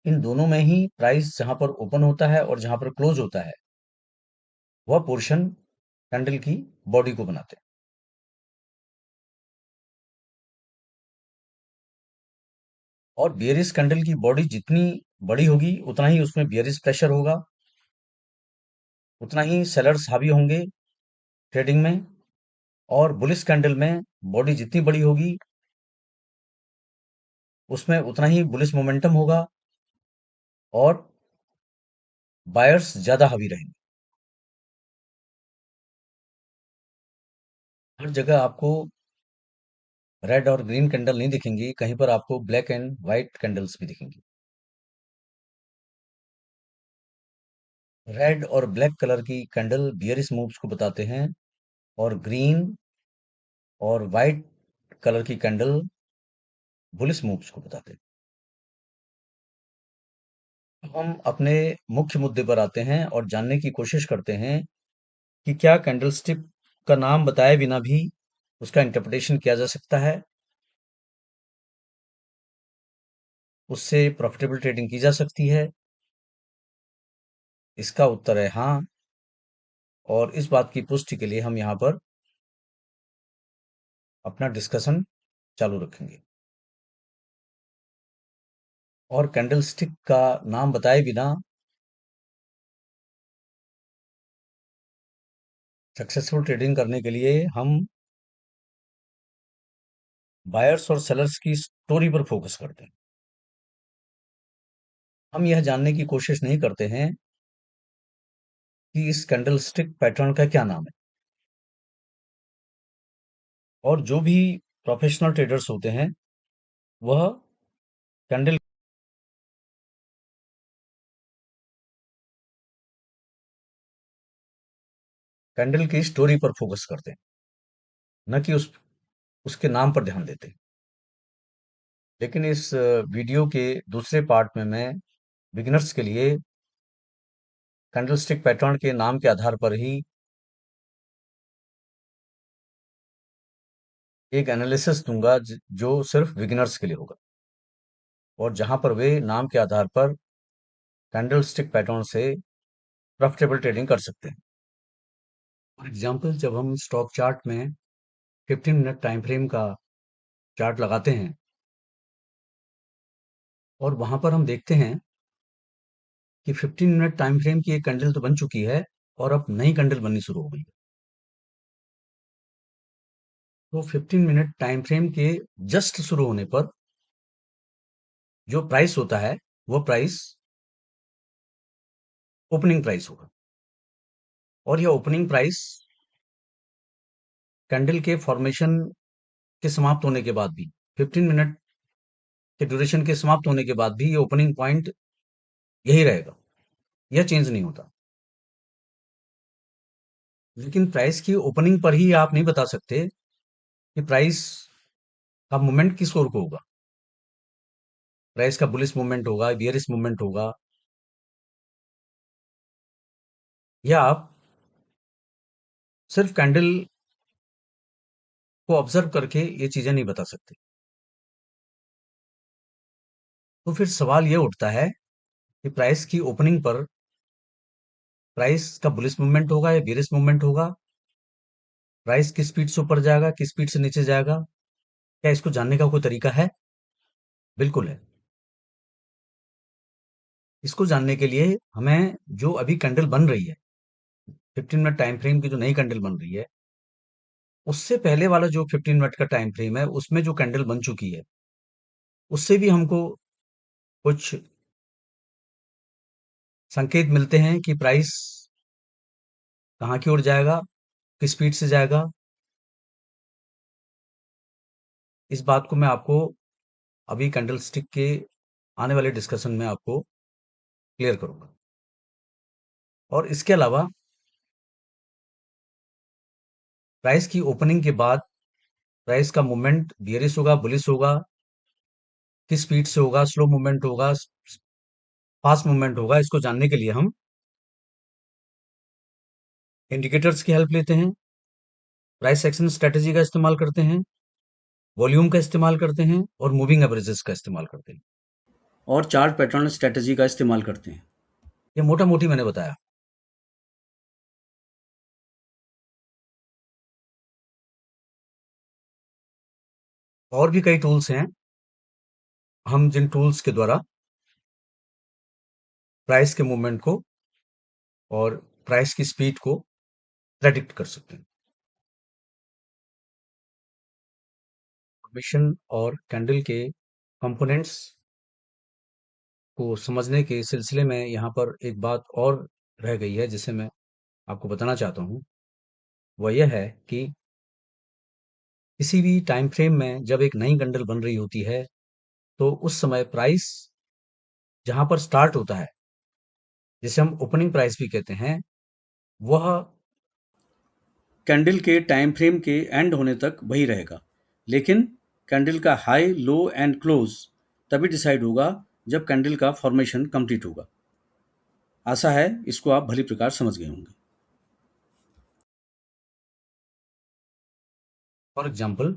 इन दोनों में ही प्राइस जहां पर ओपन होता है और जहां पर क्लोज होता है, वह पोर्शन कैंडल की बॉडी को बनाते हैं। और बियरिश कैंडल की बॉडी जितनी बड़ी होगी, उतना ही उसमें बियरिश प्रेशर होगा, उतना ही सेलर्स हावी होंगे ट्रेडिंग में। और बुलिश कैंडल में बॉडी जितनी बड़ी होगी, उसमें उतना ही बुलिश मोमेंटम होगा, और बायर्स ज्यादा हावी रहेंगे। हर जगह आपको रेड और ग्रीन कैंडल नहीं दिखेंगी, कहीं पर आपको ब्लैक एंड व्हाइट कैंडल्स भी दिखेंगी। रेड और ब्लैक कलर की कैंडल बियरिश मूव्स को बताते हैं, और ग्रीन और व्हाइट कलर की कैंडल बुलिश मूव्स को बताते हैं। अब हम अपने मुख्य मुद्दे पर आते हैं, और जानने की कोशिश करते हैं कि क्या कैंडलस्टिक का नाम बताए बिना भी उसका इंटरप्रिटेशन किया जा सकता है, उससे प्रॉफिटेबल ट्रेडिंग की जा सकती है। इसका उत्तर है हाँ, और इस बात की पुष्टि के लिए हम यहाँ पर अपना डिस्कशन चालू रखेंगे। और कैंडलस्टिक का नाम बताए बिना सक्सेसफुल ट्रेडिंग करने के लिए हम बायर्स और सेलर्स की स्टोरी पर फोकस करते हैं। हम यह जानने की कोशिश नहीं करते हैं कि इस कैंडलस्टिक पैटर्न का क्या नाम है। और जो भी प्रोफेशनल ट्रेडर्स होते हैं वह कैंडल कैंडल की स्टोरी पर फोकस करते हैं, न कि उसके नाम पर ध्यान देते हैं। लेकिन इस वीडियो के दूसरे पार्ट में मैं बिगिनर्स के लिए कैंडलस्टिक पैटर्न के नाम के आधार पर ही एक एनालिसिस दूंगा जो सिर्फ बिगिनर्स के लिए होगा, और जहां पर वे नाम के आधार पर कैंडलस्टिक पैटर्न से प्रॉफिटेबल ट्रेडिंग कर सकते हैं। फॉर एग्जांपल, जब हम स्टॉक चार्ट में 15 मिनट टाइम फ्रेम का चार्ट लगाते हैं और वहां पर हम देखते हैं कि 15 मिनट टाइम फ्रेम की एक कैंडल तो बन चुकी है और अब नई कैंडल बननी शुरू हो गई है। तो 15 मिनट टाइम फ्रेम के जस्ट शुरू होने पर जो प्राइस होता है वो प्राइस ओपनिंग प्राइस होगा, और यह ओपनिंग प्राइस कैंडल के फॉर्मेशन के समाप्त होने के बाद भी, 15 मिनट के ड्यूरेशन के समाप्त होने के बाद भी ये ओपनिंग पॉइंट यही रहेगा, यह चेंज नहीं होता। लेकिन प्राइस की ओपनिंग पर ही आप नहीं बता सकते कि प्राइस का मूवमेंट किस ओर को होगा। प्राइस का बुलिश मूवमेंट होगा, बियरिश मूवमेंट होगा, या आप सिर्फ कैंडल को ऑब्जर्व करके ये चीजें नहीं बता सकते। तो फिर सवाल ये उठता है कि प्राइस की ओपनिंग पर प्राइस का बुलिश मूवमेंट होगा या बियरिश मूवमेंट होगा, प्राइस किस स्पीड से ऊपर जाएगा, किस स्पीड से नीचे जाएगा, क्या इसको जानने का कोई तरीका है? बिल्कुल है। इसको जानने के लिए हमें जो अभी कैंडल बन रही है, 15 मिनट टाइम फ्रेम की जो नई कैंडल बन रही है, उससे पहले वाला जो 15 मिनट का टाइम फ्रेम है उसमें जो कैंडल बन चुकी है, उससे भी हमको कुछ संकेत मिलते हैं कि प्राइस कहाँ की ओर जाएगा, किस स्पीड से जाएगा। इस बात को मैं आपको अभी कैंडलस्टिक के आने वाले डिस्कशन में आपको क्लियर करूंगा। और इसके अलावा प्राइस की ओपनिंग के बाद प्राइस का मूवमेंट बियरिश होगा, बुलिश होगा, किस स्पीड से होगा, स्लो मूवमेंट होगा, फास्ट मूवमेंट होगा, इसको जानने के लिए हम इंडिकेटर्स की हेल्प लेते हैं, प्राइस एक्शन स्ट्रेटेजी का इस्तेमाल करते हैं, वॉल्यूम का इस्तेमाल करते हैं, और मूविंग एवरेजेस का इस्तेमाल करते हैं। और चार्ट पैटर्न स्ट्रेटजी का इस्तेमाल करते हैं। ये मोटा मोटी मैंने बताया। और भी कई टूल्स हैं, हम जिन टूल्स के द्वारा प्राइस के मूवमेंट को और प्राइस की स्पीड को प्रेडिक्ट कर सकते हैं। फॉर्मेशन और कैंडल के कंपोनेंट्स को समझने के सिलसिले में यहाँ पर एक बात और रह गई है जिसे मैं आपको बताना चाहता हूँ। वह यह है कि किसी भी टाइम फ्रेम में जब एक नई कैंडल बन रही होती है तो उस समय प्राइस जहां पर स्टार्ट होता है, जिसे हम ओपनिंग प्राइस भी कहते हैं, वह कैंडल के टाइम फ्रेम के एंड होने तक वही रहेगा, लेकिन कैंडल का हाई, लो एंड क्लोज तभी डिसाइड होगा जब कैंडल का फॉर्मेशन कंप्लीट होगा। आशा है इसको आप भली प्रकार समझ गए होंगे। फॉर एग्जाम्पल,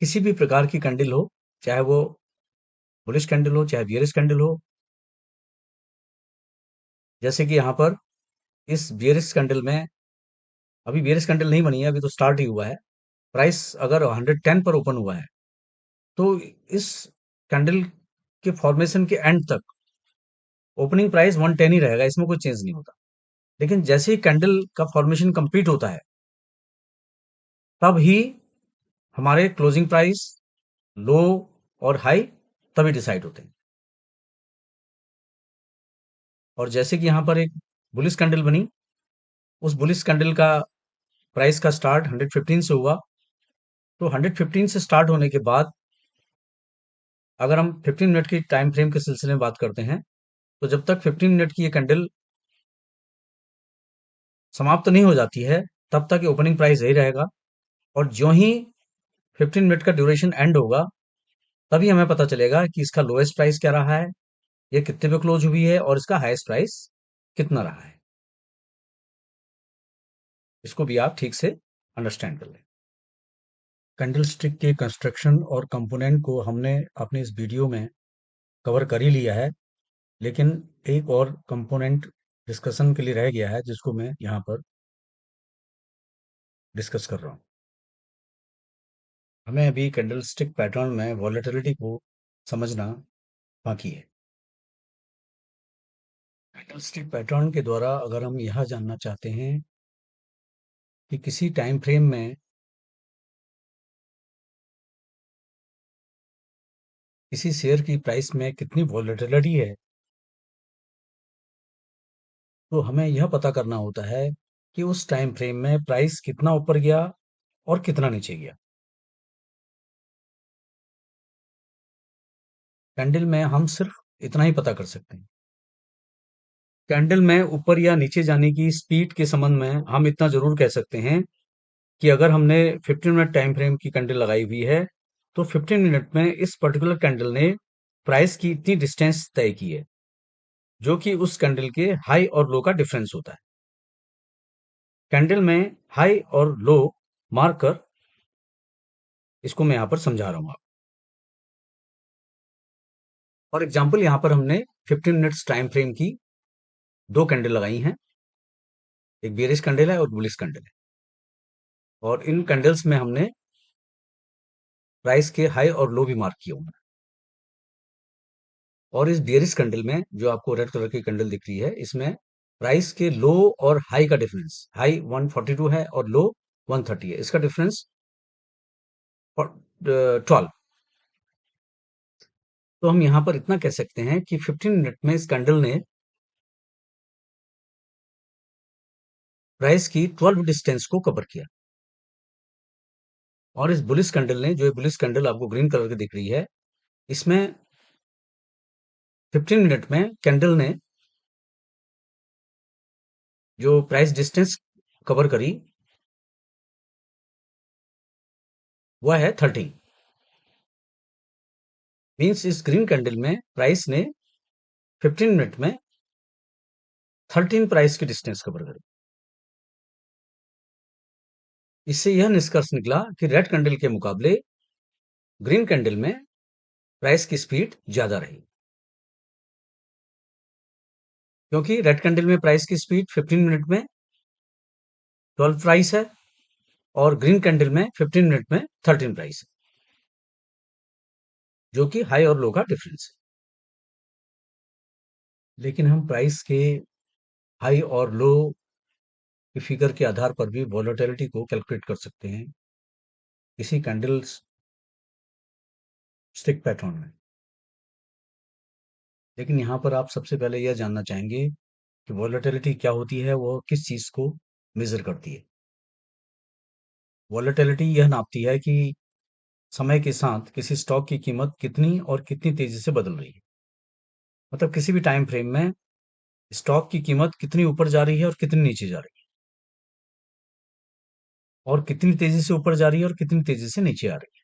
किसी भी प्रकार की कैंडल हो, चाहे वो बुलिश कैंडल हो चाहे बियरिश कैंडल हो, जैसे कि यहाँ पर इस बियरिश कैंडल में, अभी बियरिश कैंडल नहीं बनी है, अभी तो स्टार्ट ही हुआ है, प्राइस अगर 110 पर ओपन हुआ है तो इस कैंडल के फॉर्मेशन के एंड तक ओपनिंग प्राइस 110 ही रहेगा, इसमें कोई चेंज नहीं होता। लेकिन जैसे ही कैंडल का फॉर्मेशन कंप्लीट होता है तब ही हमारे क्लोजिंग प्राइस, लो और हाई तभी डिसाइड होते हैं। और जैसे कि यहाँ पर एक बुलिश कैंडल बनी, उस बुलिश कैंडल का प्राइस का स्टार्ट 115 से हुआ, तो 115 से स्टार्ट होने के बाद अगर हम 15 मिनट की टाइम फ्रेम के सिलसिले में बात करते हैं, तो जब तक 15 मिनट की ये कैंडल समाप्त नहीं हो जाती है तब तक ये ओपनिंग प्राइस यही रहेगा। और ज्यों ही 15 मिनट का ड्यूरेशन एंड होगा तभी हमें पता चलेगा कि इसका लोएस्ट प्राइस क्या रहा है, ये कितने पे क्लोज हुई है और इसका हाईएस्ट प्राइस कितना रहा है। इसको भी आप ठीक से अंडरस्टैंड कर लें। कैंडल स्टिक के कंस्ट्रक्शन और कंपोनेंट को हमने अपने इस वीडियो में कवर कर ही लिया है, लेकिन एक और कंपोनेंट डिस्कशन के लिए रह गया है जिसको मैं यहाँ पर डिस्कस कर रहा हूँ। हमें अभी कैंडल स्टिक पैटर्न में वॉलेटिलिटी को समझना बाकी है। कैंडल स्टिक पैटर्न के द्वारा अगर हम यह जानना चाहते हैं कि किसी टाइम फ्रेम में किसी शेयर की प्राइस में कितनी वॉलेटिलिटी है, तो हमें यह पता करना होता है कि उस टाइम फ्रेम में प्राइस कितना ऊपर गया और कितना नीचे गया। कैंडल में हम सिर्फ इतना ही पता कर सकते हैं। कैंडल में ऊपर या नीचे जाने की स्पीड के संबंध में हम इतना जरूर कह सकते हैं कि अगर हमने 15 मिनट टाइम फ्रेम की कैंडल लगाई हुई है तो 15 मिनट में इस पर्टिकुलर कैंडल ने प्राइस की इतनी डिस्टेंस तय की है, जो कि उस कैंडल के हाई और लो का डिफरेंस होता है। कैंडल में हाई और लो मार्क कर इसको मैं यहां पर समझा रहा हूं आप। फॉर एग्जाम्पल यहां पर हमने 15 मिनट्स टाइम फ्रेम की दो कैंडल लगाई हैं, एक बेरिश कैंडल है और बुलिश कैंडल है। और इन कैंडल्स में हमने प्राइस के हाई और लो भी मार्क किए हुए हैं। और इस बेरिश कैंडल में जो आपको रेड कलर की कैंडल दिख रही है, इसमें प्राइस के लो और हाई का डिफरेंस, हाई 142 है और लो 130 है, इसका डिफरेंस 12। तो हम यहां पर इतना कह सकते हैं कि 15 मिनट में इस कैंडल ने प्राइस की 12 डिस्टेंस को कवर किया। और इस बुलिश कैंडल ने, जो बुलिश कैंडल आपको ग्रीन कलर की दिख रही है, इसमें 15 मिनट में कैंडल ने जो प्राइस डिस्टेंस कवर करी वह है 13। मीन्स इस ग्रीन कैंडल में प्राइस ने 15 मिनट में 13 प्राइस की डिस्टेंस कवर करी। इससे यह निष्कर्ष निकला कि रेड कैंडल के मुकाबले ग्रीन कैंडल में प्राइस की स्पीड ज्यादा रही, क्योंकि रेड कैंडल में प्राइस की स्पीड 15 मिनट में 12 प्राइस है और ग्रीन कैंडल में 15 मिनट में 13 प्राइस है, जो कि हाई और लो का डिफरेंस है। लेकिन हम प्राइस के हाई और लो की फिगर के आधार पर भी वॉलेटिलिटी को कैलकुलेट कर सकते हैं किसी कैंडल स्टिक पैटर्न में। लेकिन यहाँ पर आप सबसे पहले यह जानना चाहेंगे कि वॉलेटिलिटी क्या होती है, वो किस चीज को मेजर करती है। वॉलेटिलिटी यह नापती है कि समय के साथ किसी स्टॉक की कीमत कितनी और कितनी तेजी से बदल रही है। मतलब किसी भी टाइम फ्रेम में स्टॉक की कीमत कितनी ऊपर जा रही है और कितनी नीचे जा रही है, और कितनी तेजी से ऊपर जा रही है और कितनी तेजी से नीचे आ रही है।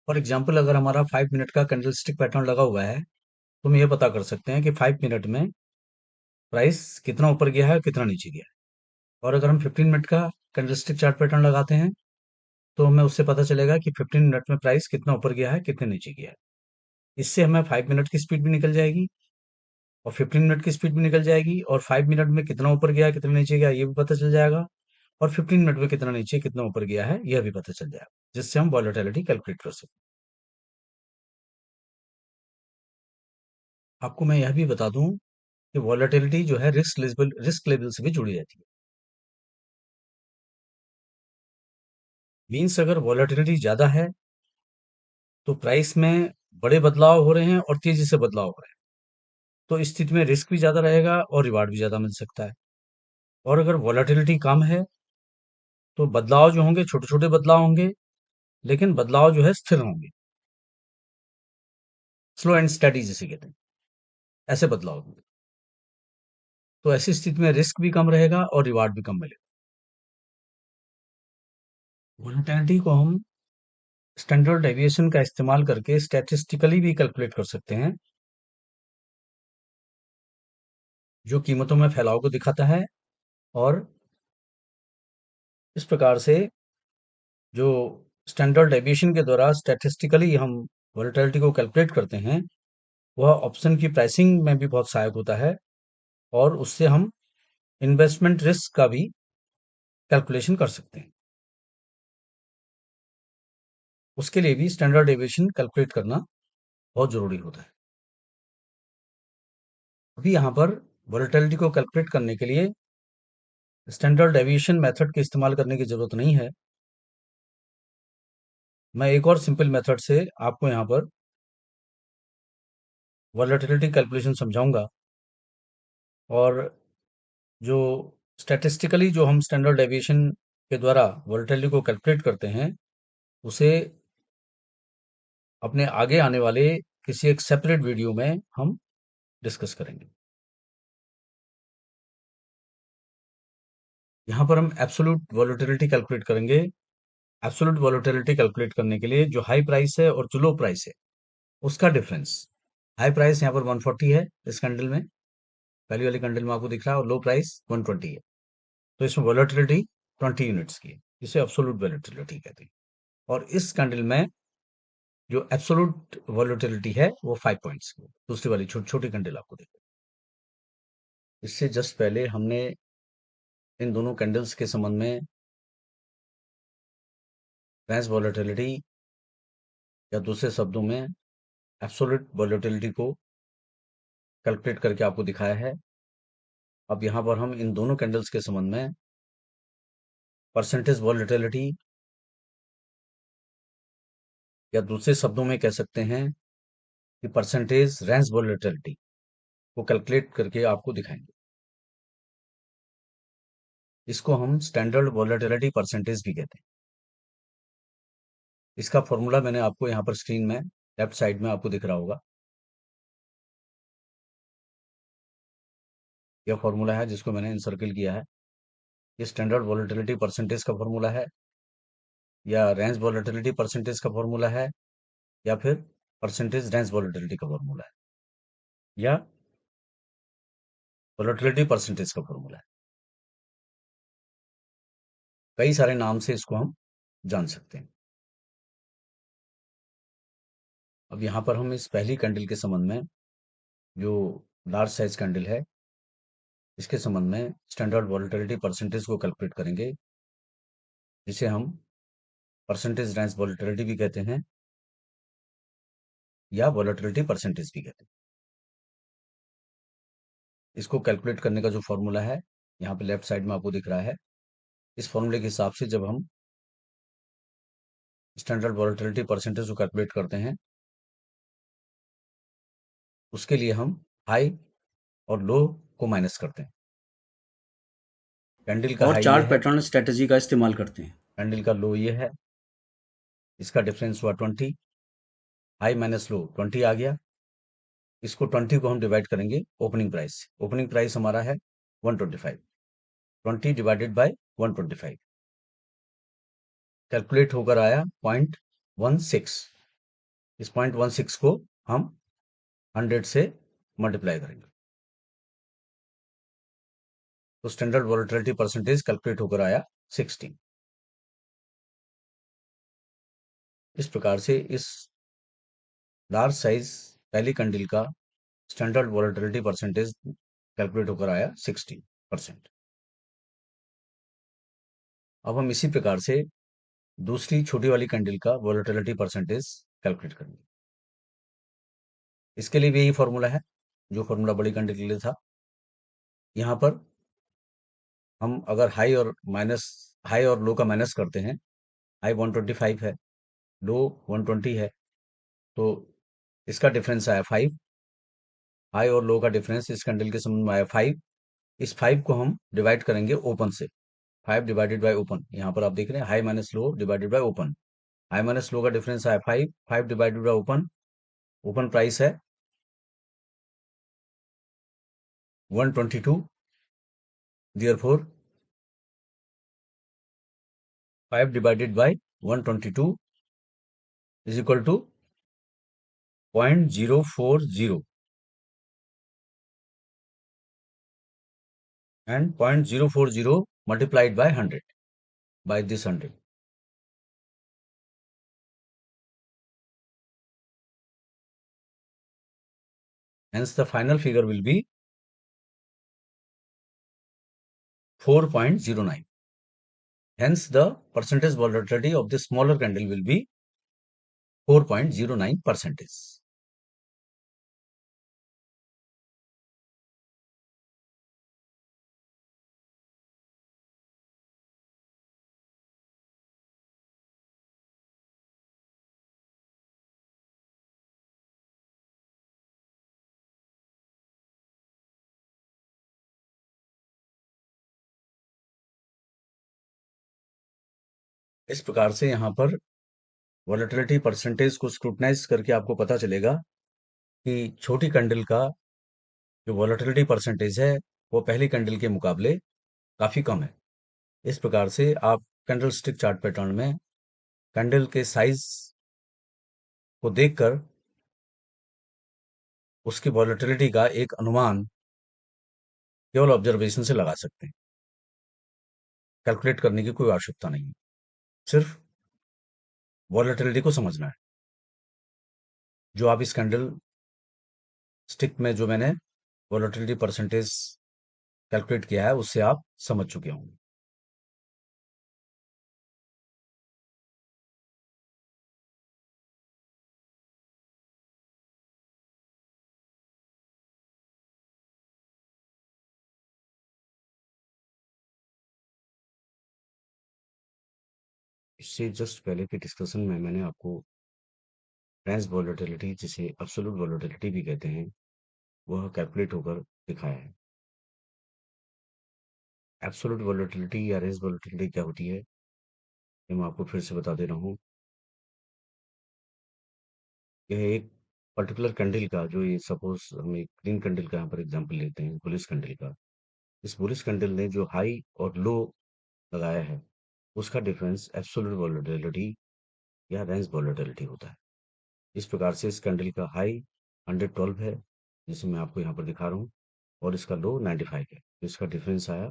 फॉर एग्जाम्पल अगर हमारा 5 मिनट का कैंडलस्टिक पैटर्न लगा हुआ है तो हम ये पता कर सकते हैं कि 5 मिनट में प्राइस कितना ऊपर गया है और कितना नीचे गया है। और अगर हम 15 मिनट का कैंडलस्टिक चार्ट पैटर्न लगाते हैं तो हमें उससे पता चलेगा कि 15 मिनट में प्राइस कितना ऊपर गया है, कितने नीचे गया है। इससे हमें 5 मिनट की स्पीड भी निकल जाएगी और 15 मिनट की स्पीड भी निकल जाएगी, और 5 मिनट में कितना ऊपर गया कितना नीचे गया ये भी पता चल जाएगा। और 15 मिनट में कितना नीचे कितना ऊपर गया है यह भी पता चल जाएगा, जिससे हम वॉलेटिलिटी कैलकुलेट कर सकते हैं। आपको मैं यह भी बता दूं कि वॉलेटिलिटी जो है रिस्क लेवल से भी जुड़ी रहती है। मीन्स अगर वॉलेटिलिटी ज्यादा है तो प्राइस में बड़े बदलाव हो रहे हैं और तेजी से बदलाव हो रहे हैं, तो इस स्थिति में रिस्क भी ज्यादा रहेगा और रिवार्ड भी ज्यादा मिल सकता है। और अगर वॉलेटिलिटी कम है तो बदलाव जो होंगे छोटे छोटे बदलाव होंगे, लेकिन बदलाव जो है स्थिर होंगे, स्लो एंड स्टडी जिसे कहते हैं, ऐसे बदलाव होंगे। तो ऐसी स्थिति में रिस्क भी कम रहेगा और रिवार्ड भी कम मिलेगा। वोलेटिलिटी को हम स्टैंडर्ड डेविएशन का इस्तेमाल करके स्टैटिस्टिकली भी कैलकुलेट कर सकते हैं, जो कीमतों में फैलाव को दिखाता है। और इस प्रकार से जो स्टैंडर्ड डेविएशन के द्वारा स्टैटिस्टिकली हम वोलेटिलिटी को कैलकुलेट करते हैं, वह ऑप्शन की प्राइसिंग में भी बहुत सहायक होता है, और उससे हम इन्वेस्टमेंट रिस्क का भी कैलकुलेशन कर सकते हैं। उसके लिए भी स्टैंडर्ड डेविएशन कैलकुलेट करना बहुत जरूरी होता है। अभी यहाँ पर वोलेटिलिटी को कैलकुलेट करने के लिए स्टैंडर्ड डेविएशन मेथड के इस्तेमाल करने की जरूरत नहीं है। मैं एक और सिंपल मेथड से आपको यहाँ पर वोलेटिलिटी कैलकुलेशन समझाऊंगा। और जो स्टैटिस्टिकली जो हम स्टैंडर्ड डेविएशन के द्वारा वोलेटिलिटी को कैलकुलेट करते हैं, उसे अपने आगे आने वाले किसी एक सेपरेट वीडियो में हम डिस्कस करेंगे। यहाँ पर हम एब्सोल्यूट वोलेटिलिटी कैलकुलेट करेंगे। एब्सोल्यूट वोलेटिलिटी कैलकुलेट करने के लिए जो हाई प्राइस है और जो लो प्राइस है उसका डिफरेंस। हाई प्राइस यहाँ पर 140 है इस कैंडल में, पहली वाली कैंडल में आपको दिख रहा है, और लो प्राइस 120 है। तो इसमें वोलेटिलिटी 20 यूनिट्स की है, इसे एब्सोल्यूट वोलेटिलिटी कहते हैं। और इस कैंडल में जो एब्सोल्यूट वोलेटिलिटी है वो 5 पॉइंट्स की है। दूसरी वाली छोटी छोटी कैंडल आपको दिख रही है। इससे जस्ट पहले हमने इन दोनों कैंडल्स के संबंध में रेंज वोलेटिलिटी, या दूसरे शब्दों में एब्सोल्यूट वोलेटिलिटी को कैलकुलेट करके आपको दिखाया है। अब यहाँ पर हम इन दोनों कैंडल्स के संबंध में परसेंटेज वोलेटिलिटी, या दूसरे शब्दों में कह सकते हैं कि परसेंटेज रेंज वोलेटिलिटी को कैलकुलेट करके आपको दिखाएंगे। इसको हम स्टैंडर्ड वोलेटिलिटी परसेंटेज भी कहते हैं। इसका फॉर्मूला मैंने आपको यहाँ पर स्क्रीन में लेफ्ट साइड में आपको दिख रहा होगा। यह फॉर्मूला है जिसको मैंने इनसर्किल किया है। ये स्टैंडर्ड वोलेटिलिटी परसेंटेज का फॉर्मूला है, या रेंज वोलेटिलिटी परसेंटेज का फॉर्मूला है, या फिर परसेंटेज रेंज वोलेटिलिटी का फॉर्मूला है, या वोलेटिलिटी परसेंटेज का फॉर्मूला है। कई सारे नाम से इसको हम जान सकते हैं। अब यहाँ पर हम इस पहली कैंडल के संबंध में, जो लार्ज साइज कैंडल है, इसके संबंध में स्टैंडर्ड वोलेटिलिटी परसेंटेज को कैलकुलेट करेंगे, जिसे हम परसेंटेज रेंज वोलेटिलिटी भी कहते हैं, या वोलेटिलिटी परसेंटेज भी कहते हैं। इसको कैलकुलेट करने का जो फॉर्मूला है यहाँ पे लेफ्ट साइड में आपको दिख रहा है। इस फॉर्मूले के हिसाब से जब हम स्टैंडर्ड वोलेटिलिटी परसेंटेज को कैलकुलेट करते हैं, उसके लिए हम हाई और लो को माइनस करते हैं। कैंडल का और हाई ये चार्ट है, पैटर्न स्ट्रेटजी का इस्तेमाल करते हैं। कैंडल का लो ये है, इसका डिफरेंस हुआ 20, हाई माइनस लो 20 आ गया। इसको 20 को हम डिवाइड करेंगे ओपनिंग प्राइस से। ओपनिंग प्राइस हमारा है 125, 20 डिवाइडेड बाय 125 कैलकुलेट होकर आया 0.16। इस 0.16 को हम 100 से मल्टीप्लाई करेंगे, तो स्टैंडर्ड वोलेटिलिटी परसेंटेज कैलकुलेट होकर आया 16। इस प्रकार से इस लार्ज साइज पहली कैंडल का स्टैंडर्ड वोलेटिलिटी परसेंटेज कैलकुलेट होकर आया 16%। अब हम इसी प्रकार से दूसरी छोटी वाली कैंडल का वोलेटिलिटी परसेंटेज कैलकुलेट करेंगे। इसके लिए भी यही फॉर्मूला है जो फॉर्मूला बड़ी कैंडल के लिए था। यहाँ पर हम अगर हाई और लो का माइनस करते हैं, हाई 125 है, लो 120 है, तो इसका डिफरेंस आया 5। हाई और लो का डिफरेंस इस कैंडल के संबंध में आया 5। इस 5 को हम डिवाइड करेंगे ओपन से। 5 डिवाइडेड बाय ओपन, यहाँ पर आप देख रहे हैं high minus low divided by open. High minus low का डिफरेंस आया 5, 5 divided by open, open price है 122, therefore 5 divided by 122 is equal to 0.040 and 0.040 multiplied by 100, by this 100. Hence the final figure will be 4.09. Hence the percentage volatility of the smaller candle will be 4.09 percentage. इस प्रकार से यहाँ पर volatility percentage को scrutinise करके आपको पता चलेगा कि छोटी कैंडल का जो वॉलेटिलिटी परसेंटेज है वो पहली कैंडल के मुकाबले काफी कम है। इस प्रकार से आप कैंडल स्टिक चार्ट पैटर्न में कैंडल के साइज को देखकर उसकी वॉलेटिलिटी का एक अनुमान केवल ऑब्जर्वेशन से लगा सकते हैं। कैलकुलेट करने की कोई आवश्यकता नहीं है, सिर्फ वॉलेटिलिटी को समझना है। जो आप इस कैंडल स्टिक में जो मैंने वॉलेटिलिटी परसेंटेज कैलकुलेट किया है उससे आप समझ चुके होंगे। इससे जस्ट पहले के डिस्कशन में मैंने आपको ट्रांस वॉलेटिलिटी, जिसे एब्सोल्यूट वॉलेटिलिटी भी कहते हैं, वह कैलकुलेट होकर दिखाया है। एब्सोल्यूट वॉलेटिलिटी या रेंज वॉलेटिलिटी क्या होती है, ये मैं आपको फिर से बता दे रहा हूँ। यह एक पर्टिकुलर कैंडल का, जो ये सपोज हम एक ग्रीन कैंडल का यहाँ पर एग्जांपल लेते हैं, बुलिश कैंडल का। इस बुलिश कैंडल ने जो हाई और लो लगाया है उसका डिफरेंस एब्सोल्यूट वॉलेटिलिटी या रेंज वॉलेटिलिटी होता है। इस प्रकार से इस कैंडल का हाई 112 है, जिसे मैं आपको यहाँ पर दिखा रहा हूँ, और इसका लो 95 है, तो इसका डिफरेंस आया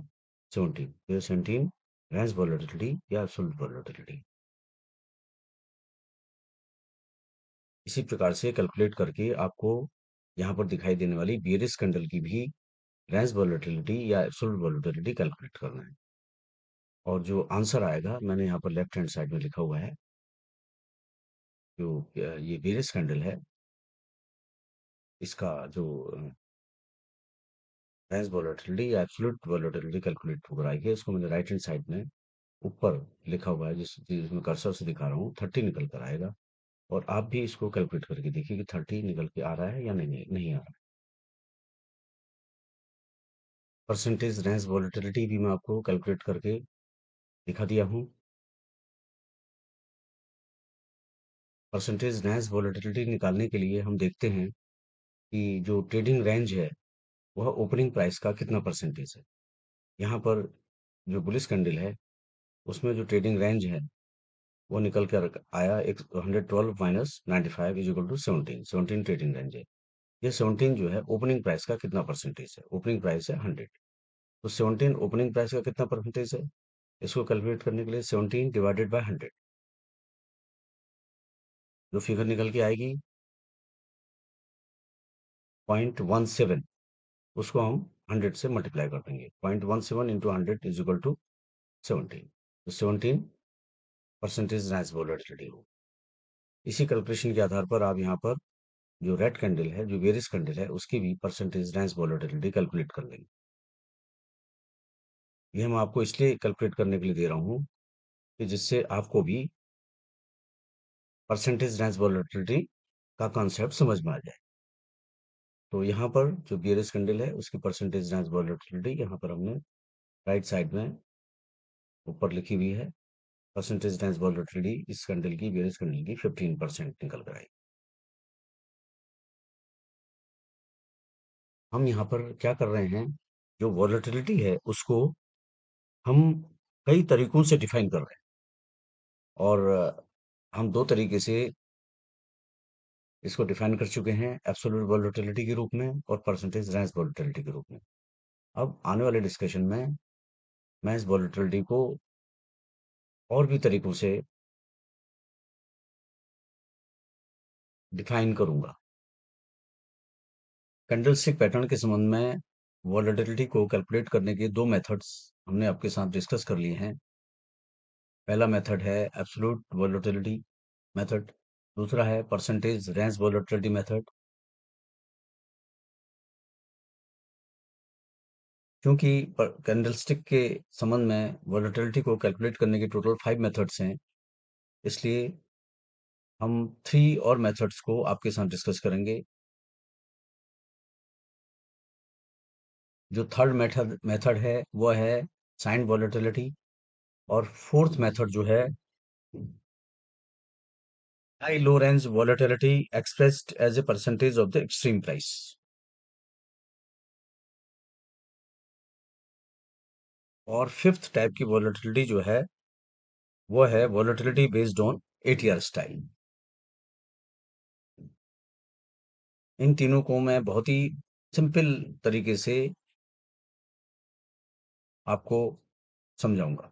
17। तो 17 रेंज वॉलेटिलिटी या एब्सोल्यूट वॉलेटिलिटी। इसी प्रकार से कैलकुलेट करके आपको यहाँ पर दिखाई देने वाली बियरिश कैंडल की भी रेंज वॉलेटिलिटी या एब्सोल्यूट वॉलेटिलिटी कैलकुलेट करना है। और जो आंसर आएगा, मैंने यहाँ पर लेफ्ट हैंड साइड में लिखा हुआ है, जो ये बियरिश कैंडल है, इसका जो रेंज वॉलेटिलिटी या एब्सोल्यूट वॉलेटिलिटी कैलकुलेट होकर आएगी, इसको मैंने राइट हैंड साइड में ऊपर लिखा हुआ है, जिसमें कर्सर से दिखा रहा हूँ, 30 निकल कर आएगा। और आप भी इसको कैलकुलेट करके देखिए कि 30 निकल के आ रहा है या नहीं नहीं आ रहा है। परसेंटेज रेंज वॉलेटिलिटी भी मैं आपको कैलकुलेट करके दिखा दिया हूँ। परसेंटेज रेंज वॉलेटिलिटी निकालने के लिए हम देखते हैं कि जो ट्रेडिंग रेंज है वह ओपनिंग प्राइस का कितना परसेंटेज है। यहाँ पर जो बुलिश कैंडल है उसमें जो ट्रेडिंग रेंज है वो निकल कर आया, एक 112 minus 95 is equal to 17 trading range है। ये 17 जो है ओपनिंग प्राइस का कितना परसेंटेज है। ओपनिंग प्राइस है 100, तो 17 ओपनिंग प्राइस का कितना परसेंटेज है। इसको कैलकुलेट करने के लिए 17 डिवाइडेड बाय 100, जो फिगर निकल के आएगी 0.17, उसको हम 100 से मल्टीप्लाई कर देंगे। 0.17 इंटू 100 इज इक्वल टू 17। तो 17% राइज वॉलेटिलिटी हो। इसी कैलकुलेशन के आधार पर आप यहाँ पर जो रेड कैंडल है, जो बेरिश कैंडल है, उसकी भी परसेंटेज राइज वॉलेटिलिटी कैलकुलेट कर लेंगे। ये मैं आपको इसलिए कैलकुलेट करने के लिए दे रहा हूँ कि जिससे आपको भी परसेंटेज राइज वॉलेटिलिटी का कॉन्सेप्ट समझ में आ जाए। तो यहाँ पर जो बियरिश कैंडल है उसकी परसेंटेज राइज वॉलेटिलिटी यहाँ पर हमने राइट साइड में ऊपर लिखी हुई है। परसेंटेज राइज वॉलेटिलिटी इस कैंडल की, बियरिश कैंडल की 15% निकल कर आई। हम यहाँ पर क्या कर रहे हैं, जो वॉलेटिलिटी है उसको हम कई तरीकों से डिफाइन कर रहे हैं, और हम दो तरीके से इसको डिफाइन कर चुके हैं, एब्सोल्यूट वॉलेटिलिटी के रूप में और परसेंटेज रेंज वॉलेटिलिटी के रूप में। अब आने वाले डिस्कशन में मैं इस वॉलेटिलिटी को और भी तरीकों से डिफाइन करूंगा। कैंडलस्टिक पैटर्न के संबंध में वॉलेटिलिटी को कैलकुलेट करने के दो मेथड्स हमने आपके साथ डिस्कस कर लिए हैं। पहला मेथड है एब्सोल्यूट वॉलेटिलिटी मेथड, दूसरा है परसेंटेज रेंज वॉलेटिलिटी मेथड। क्योंकि कैंडलस्टिक के संबंध में वॉलेटिलिटी को कैलकुलेट करने के टोटल 5 मेथड्स हैं, इसलिए हम 3 और मेथड्स को आपके साथ डिस्कस करेंगे। जो थर्ड मेथड मेथड है वो है साइन वॉलेटिलिटी, और फोर्थ मेथड जो है high low range volatility expressed as a percentage of the extreme price. और फिफ्थ टाइप की वॉलेटिलिटी जो है वो है volatility based on ATR style. इन तीनों को मैं बहुत ही सिंपल तरीके से आपको समझाऊंगा।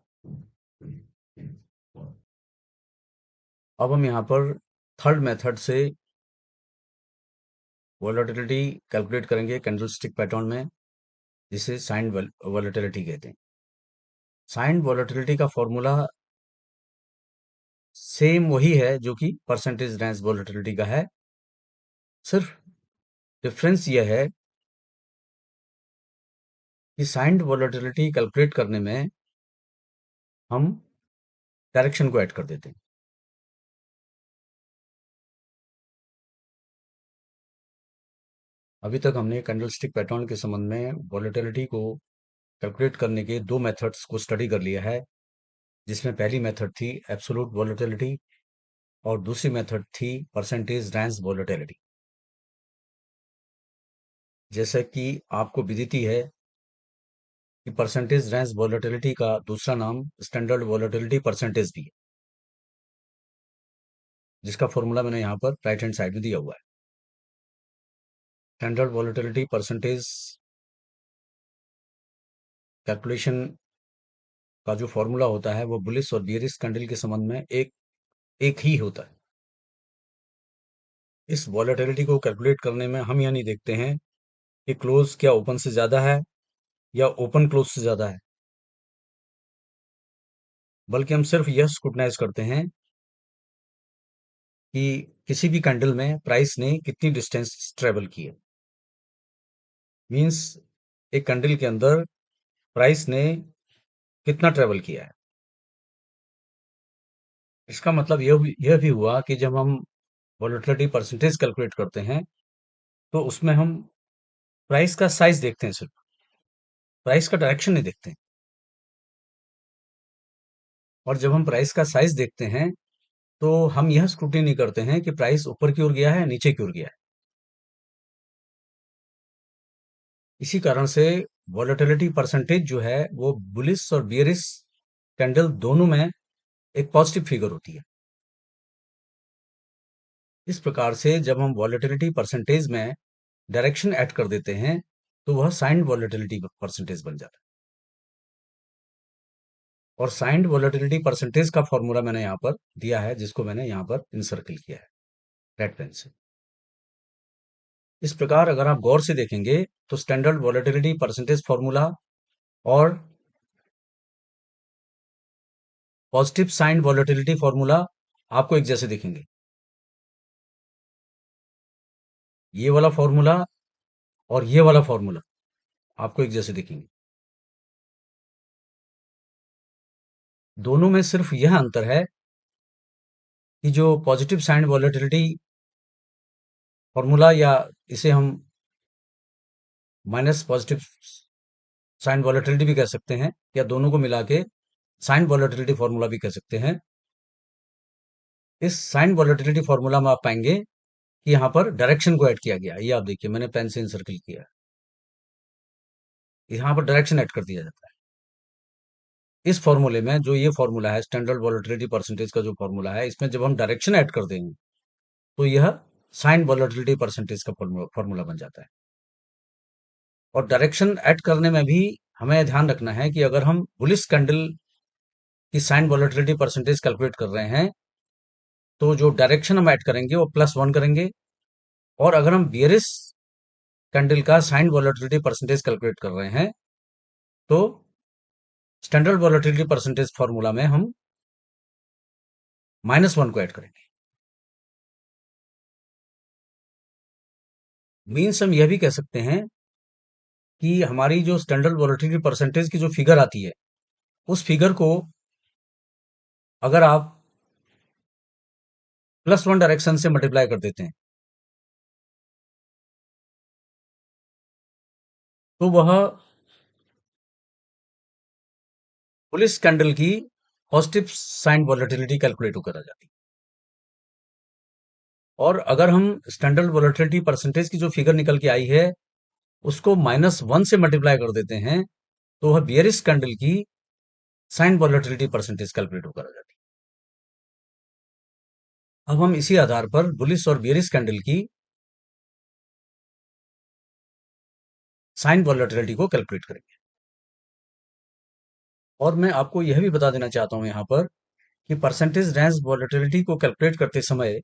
अब हम यहाँ पर थर्ड मेथड से वॉलेटिलिटी कैलकुलेट करेंगे कैंडलस्टिक पैटर्न में, जिसे साइन वॉलेटिलिटी कहते हैं। साइन वॉलेटिलिटी का फॉर्मूला सेम वही है जो कि परसेंटेज रेंज वॉलेटिलिटी का है, सिर्फ डिफरेंस यह है कि साइन वॉलेटिलिटी कैलकुलेट करने में हम डायरेक्शन को ऐड कर देते हैं। अभी तक हमने कैंडलस्टिक पैटर्न के संबंध में वॉलेटिलिटी को कैलकुलेट करने के दो मेथड्स को स्टडी कर लिया है, जिसमें पहली मेथड थी एब्सोल्यूट वॉलेटिलिटी और दूसरी मेथड थी परसेंटेज रेंज वॉलेटिलिटी। जैसे कि आपको विदिती है कि परसेंटेज रेंज वॉलेटिलिटी का दूसरा नाम स्टैंडर्ड वॉलेटिलिटी परसेंटेज भी है, जिसका फॉर्मूला मैंने यहाँ पर राइट हैंड साइड में दिया हुआ है। स्टैंडर्ड वॉलेटिलिटी परसेंटेज कैलकुलेशन का जो फॉर्मूला होता है वो बुलिश और बियरिश कैंडल के संबंध में एक ही होता है। इस वॉलेटिलिटी को कैलकुलेट करने में हम यह नहीं देखते हैं कि क्लोज क्या ओपन से ज्यादा है या ओपन क्लोज से ज्यादा है, बल्कि हम सिर्फ यह स्क्रूटनाइज करते हैं कि किसी भी कैंडल में प्राइस ने कितनी डिस्टेंस ट्रेवल की है। मींस एक कैंडल के अंदर प्राइस ने कितना ट्रेवल किया है। इसका मतलब यह भी हुआ कि जब हम वॉलेटिलिटी परसेंटेज कैलकुलेट करते हैं तो उसमें हम प्राइस का साइज देखते हैं, सिर्फ प्राइस का डायरेक्शन नहीं देखते हैं। और जब हम प्राइस का साइज देखते हैं तो हम यह स्क्रूटनी नहीं करते हैं कि प्राइस ऊपर की ओर गया है नीचे की ओर गया है। इसी कारण से वॉलेटिलिटी परसेंटेज जो है वो बुलिश और बियरिश कैंडल दोनों में एक पॉजिटिव फिगर होती है। इस प्रकार से जब हम वॉलेटिलिटी परसेंटेज में डायरेक्शन ऐड कर देते हैं तो वह साइंड वॉलेटिलिटी परसेंटेज बन जाता है। और साइंड वॉलेटिलिटी परसेंटेज का फॉर्मूला मैंने यहाँ पर दिया है, जिसको मैंने यहाँ पर इंसर्कल किया है रेड पेन से। इस प्रकार अगर आप गौर से देखेंगे तो स्टैंडर्ड वॉलेटिलिटी परसेंटेज फॉर्मूला और पॉजिटिव साइन वॉलेटिलिटी फॉर्मूला आपको एक जैसे दिखेंगे। ये वाला फॉर्मूला और ये वाला फॉर्मूला आपको एक जैसे दिखेंगे। दोनों में सिर्फ यह अंतर है कि जो पॉजिटिव साइन वॉलेटिलिटी फॉर्मूला, या इसे हम माइनस पॉजिटिव साइन वॉलेटिलिटी भी कह सकते हैं, या दोनों को मिला के साइन वॉलेटिलिटी फॉर्मूला भी कह सकते हैं। इस साइन वॉलेटिलिटी फॉर्मूला में आप पाएंगे कि यहां पर डायरेक्शन को ऐड किया गया है। ये आप देखिए, मैंने पेन से इंसर्कल किया है, यहां पर डायरेक्शन ऐड कर दिया जाता है। इस फॉर्मूले में जो ये फॉर्मूला है, स्टैंडर्ड वॉलेटिलिटी परसेंटेज का जो फॉर्मूला है, इसमें जब हम डायरेक्शन ऐड कर देंगे तो यह साइन वॉलेटिलिटी परसेंटेज का फॉर्मूला बन जाता है। और डायरेक्शन ऐड करने में भी हमें ध्यान रखना है कि अगर हम बुलिश कैंडल की साइन वॉलेटिलिटी परसेंटेज कैलकुलेट कर रहे हैं तो जो डायरेक्शन हम ऐड करेंगे वो +1 करेंगे, और अगर हम बियरिश कैंडल का साइन वॉलेटिलिटी परसेंटेज कैलकुलेट कर रहे हैं तो स्टैंडर्ड वॉलेटिलिटी परसेंटेज फॉर्मूला में हम -1 को ऐड करेंगे। मीन्स हम यह भी कह सकते हैं कि हमारी जो स्टैंडर्ड वॉलेटिलिटी परसेंटेज की जो फिगर आती है, उस फिगर को अगर आप +1 डायरेक्शन से मल्टीप्लाई कर देते हैं तो वह बुलिश कैंडल की पॉजिटिव साइन वॉलेटिलिटी कैलकुलेट होकर आ जाती है। और अगर हम स्टैंडर्ड वॉलेटिलिटी परसेंटेज की जो फिगर निकल के आई है उसको -1 से मल्टीप्लाई कर देते हैं तो वह बियरिश कैंडल की साइन वॉलेटिलिटी परसेंटेज कैलकुलेट होकर आ जाती है। अब हम इसी आधार पर बुलिश और बियरिश कैंडल की साइन वॉलेटिलिटी को कैलकुलेट करेंगे। और मैं आपको यह भी बता देना चाहता हूं यहां पर कि परसेंटेज रेंज वॉलेटिलिटी को कैलकुलेट करते समय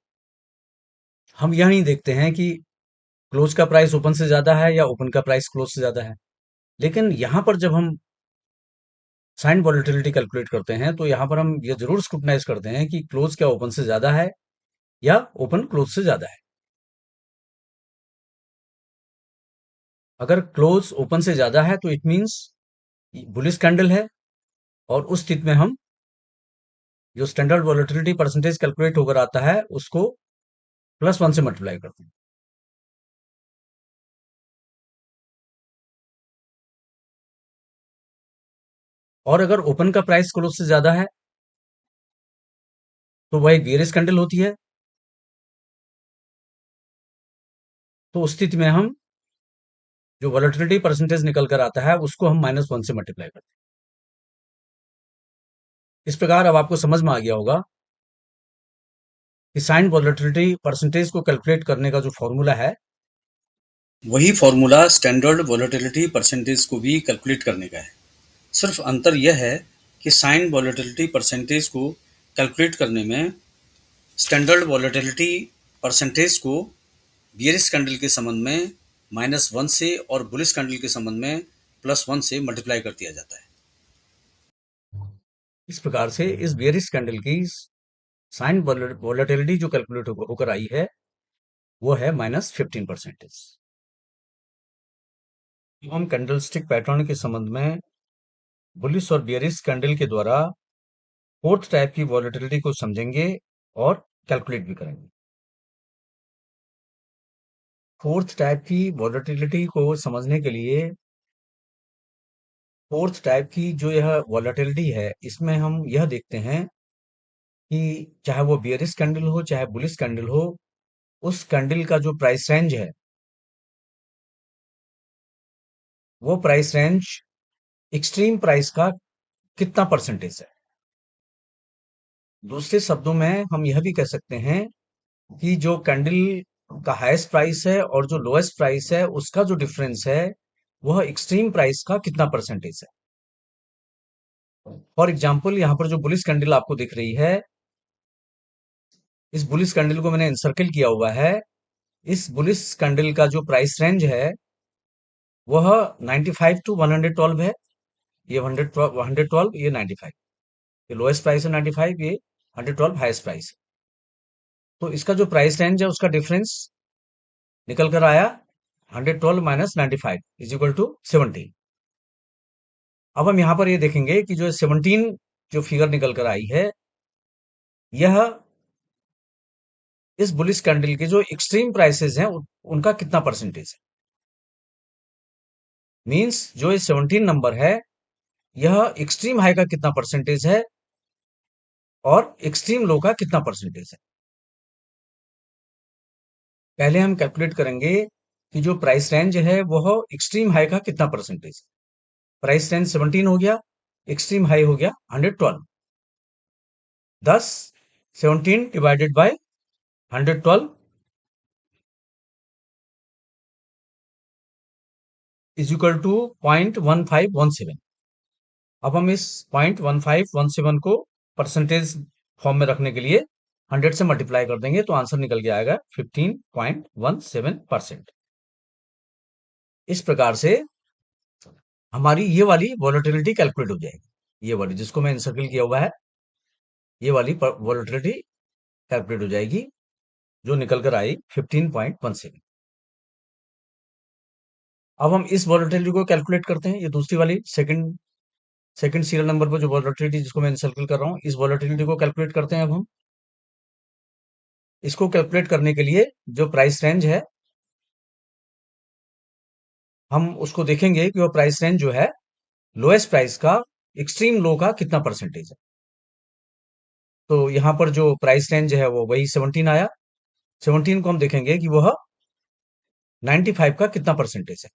हम यह नहीं देखते हैं कि क्लोज का प्राइस ओपन से ज्यादा है या ओपन का प्राइस क्लोज से ज्यादा है। लेकिन यहां पर जब हम साइन वॉलेटिलिटी कैलकुलेट करते हैं तो यहां पर हम ये जरूर स्क्रूटनाइज करते हैं कि क्लोज क्या ओपन से ज्यादा है या ओपन क्लोज से ज्यादा है। अगर क्लोज ओपन से ज्यादा है तो इट मींस बुलिश कैंडल है, और उस स्थिति में हम जो स्टैंडर्ड वॉलेटिलिटी परसेंटेज कैलकुलेट होकर आता है उसको +1 से मल्टीप्लाई करते हैं। और अगर ओपन का प्राइस क्लोज से ज्यादा है तो वह एक बियरिश कैंडल होती है, तो उस स्थिति में हम जो वॉलेटिलिटी परसेंटेज निकल कर आता है उसको हम -1 से मल्टीप्लाई करते हैं। इस प्रकार अब आपको समझ में आ गया होगा कि साइन वॉलेटिलिटी परसेंटेज को कैलकुलेट करने का जो फॉर्मूला है वही फॉर्मूला स्टैंडर्ड वॉलेटिलिटी परसेंटेज को भी कैलकुलेट करने का है। सिर्फ अंतर यह है कि साइन वॉलेटिलिटी परसेंटेज को कैलकुलेट करने में स्टैंडर्ड वॉलेटिलिटी परसेंटेज को बियरिश कैंडल के संबंध में -1 से और बुलिश कैंडल के संबंध में +1 से मल्टीप्लाई कर दिया जाता है। इस प्रकार से इस बियरिश कैंडल की साइन वॉलेटिलिटी जो कैलकुलेट होकर आई है वो है -15%। हम कैंडलस्टिक पैटर्न के संबंध में बुलिश और बियरिश कैंडल के द्वारा फोर्थ टाइप की वॉलेटिलिटी को समझेंगे और कैलकुलेट भी करेंगे। फोर्थ टाइप की वॉलेटिलिटी को समझने के लिए फोर्थ टाइप की जो यह वॉलेटिलिटी है इसमें हम यह देखते हैं कि चाहे वो बियरिश कैंडल हो चाहे बुलिश कैंडल हो, उस कैंडल का जो प्राइस रेंज है वो प्राइस रेंज एक्सट्रीम प्राइस का कितना परसेंटेज है। दूसरे शब्दों में हम यह भी कह सकते हैं कि जो कैंडल का हाईएस्ट प्राइस है और जो लोएस्ट प्राइस है उसका जो डिफरेंस है वह एक्सट्रीम प्राइस का कितना परसेंटेज है। फॉर एग्जाम्पल यहाँ पर जो बुलिश कैंडल आपको दिख रही है, इस बुलिश कैंडल को मैंने इंसर्कल किया हुआ है। इस बुलिश कैंडल का जो प्राइस रेंज है वह 95 टू 112 है। ये 112, ये 95। ये लोएस्ट प्राइस है 95, ये 112 हाईएस्ट प्राइस है। तो इसका जो प्राइस रेंज है उसका डिफरेंस निकल कर आया 112 माइनस 95 इज इक्वल टू 17। अब हम यहां पर ये देखेंगे कि जो 17 जो फिगर निकल कर आई है, यह इस बुलिश कैंडल के जो एक्सट्रीम प्राइसेस हैं उनका कितना परसेंटेज है। मींस जो ये 17 नंबर है, यह एक्सट्रीम हाई का कितना परसेंटेज है और एक्सट्रीम लो का कितना परसेंटेज है। पहले हम कैलकुलेट करेंगे कि जो प्राइस रेंज है वह एक्सट्रीम हाई का कितना परसेंटेज है। प्राइस रेंज 17 हो गया, एक्सट्रीम हाई हो गया 112। 10 17 divided by 112 is equal to 0.1517। अब हम इस 0.1517 को परसेंटेज फॉर्म में रखने के लिए 100 से मल्टीप्लाई कर देंगे तो आंसर निकल के आएगा 15.17%। इस प्रकार से हमारी ये वाली वॉलेटिलिटी कैलकुलेट हो जाएगी। ये वाली जिसको मैं इंसर्किल किया हुआ है, ये वाली वॉलेटिलिटी कैलकुलेट हो जाएगी जो निकल कर आई 15.17। अब हम इस वॉलेटिलिटी को कैलकुलेट करते हैं। ये दूसरी वाली सेकंड सेकंड सीरियल नंबर पर जो वॉलेटिलिटी जिसको मैं सर्किल कर रहा हूँ, इस वॉलेटिलिटी को कैलकुलेट करते हैं। अब हम इसको कैलकुलेट करने के लिए जो प्राइस रेंज है, हम उसको देखेंगे कि वो प्राइस रेंज जो है लोएस्ट प्राइस का एक्सट्रीम लो का कितना परसेंटेज है। तो यहां पर जो प्राइस रेंज है वो वही 17 आया। 17 को हम देखेंगे कि वह 95 का कितना परसेंटेज है।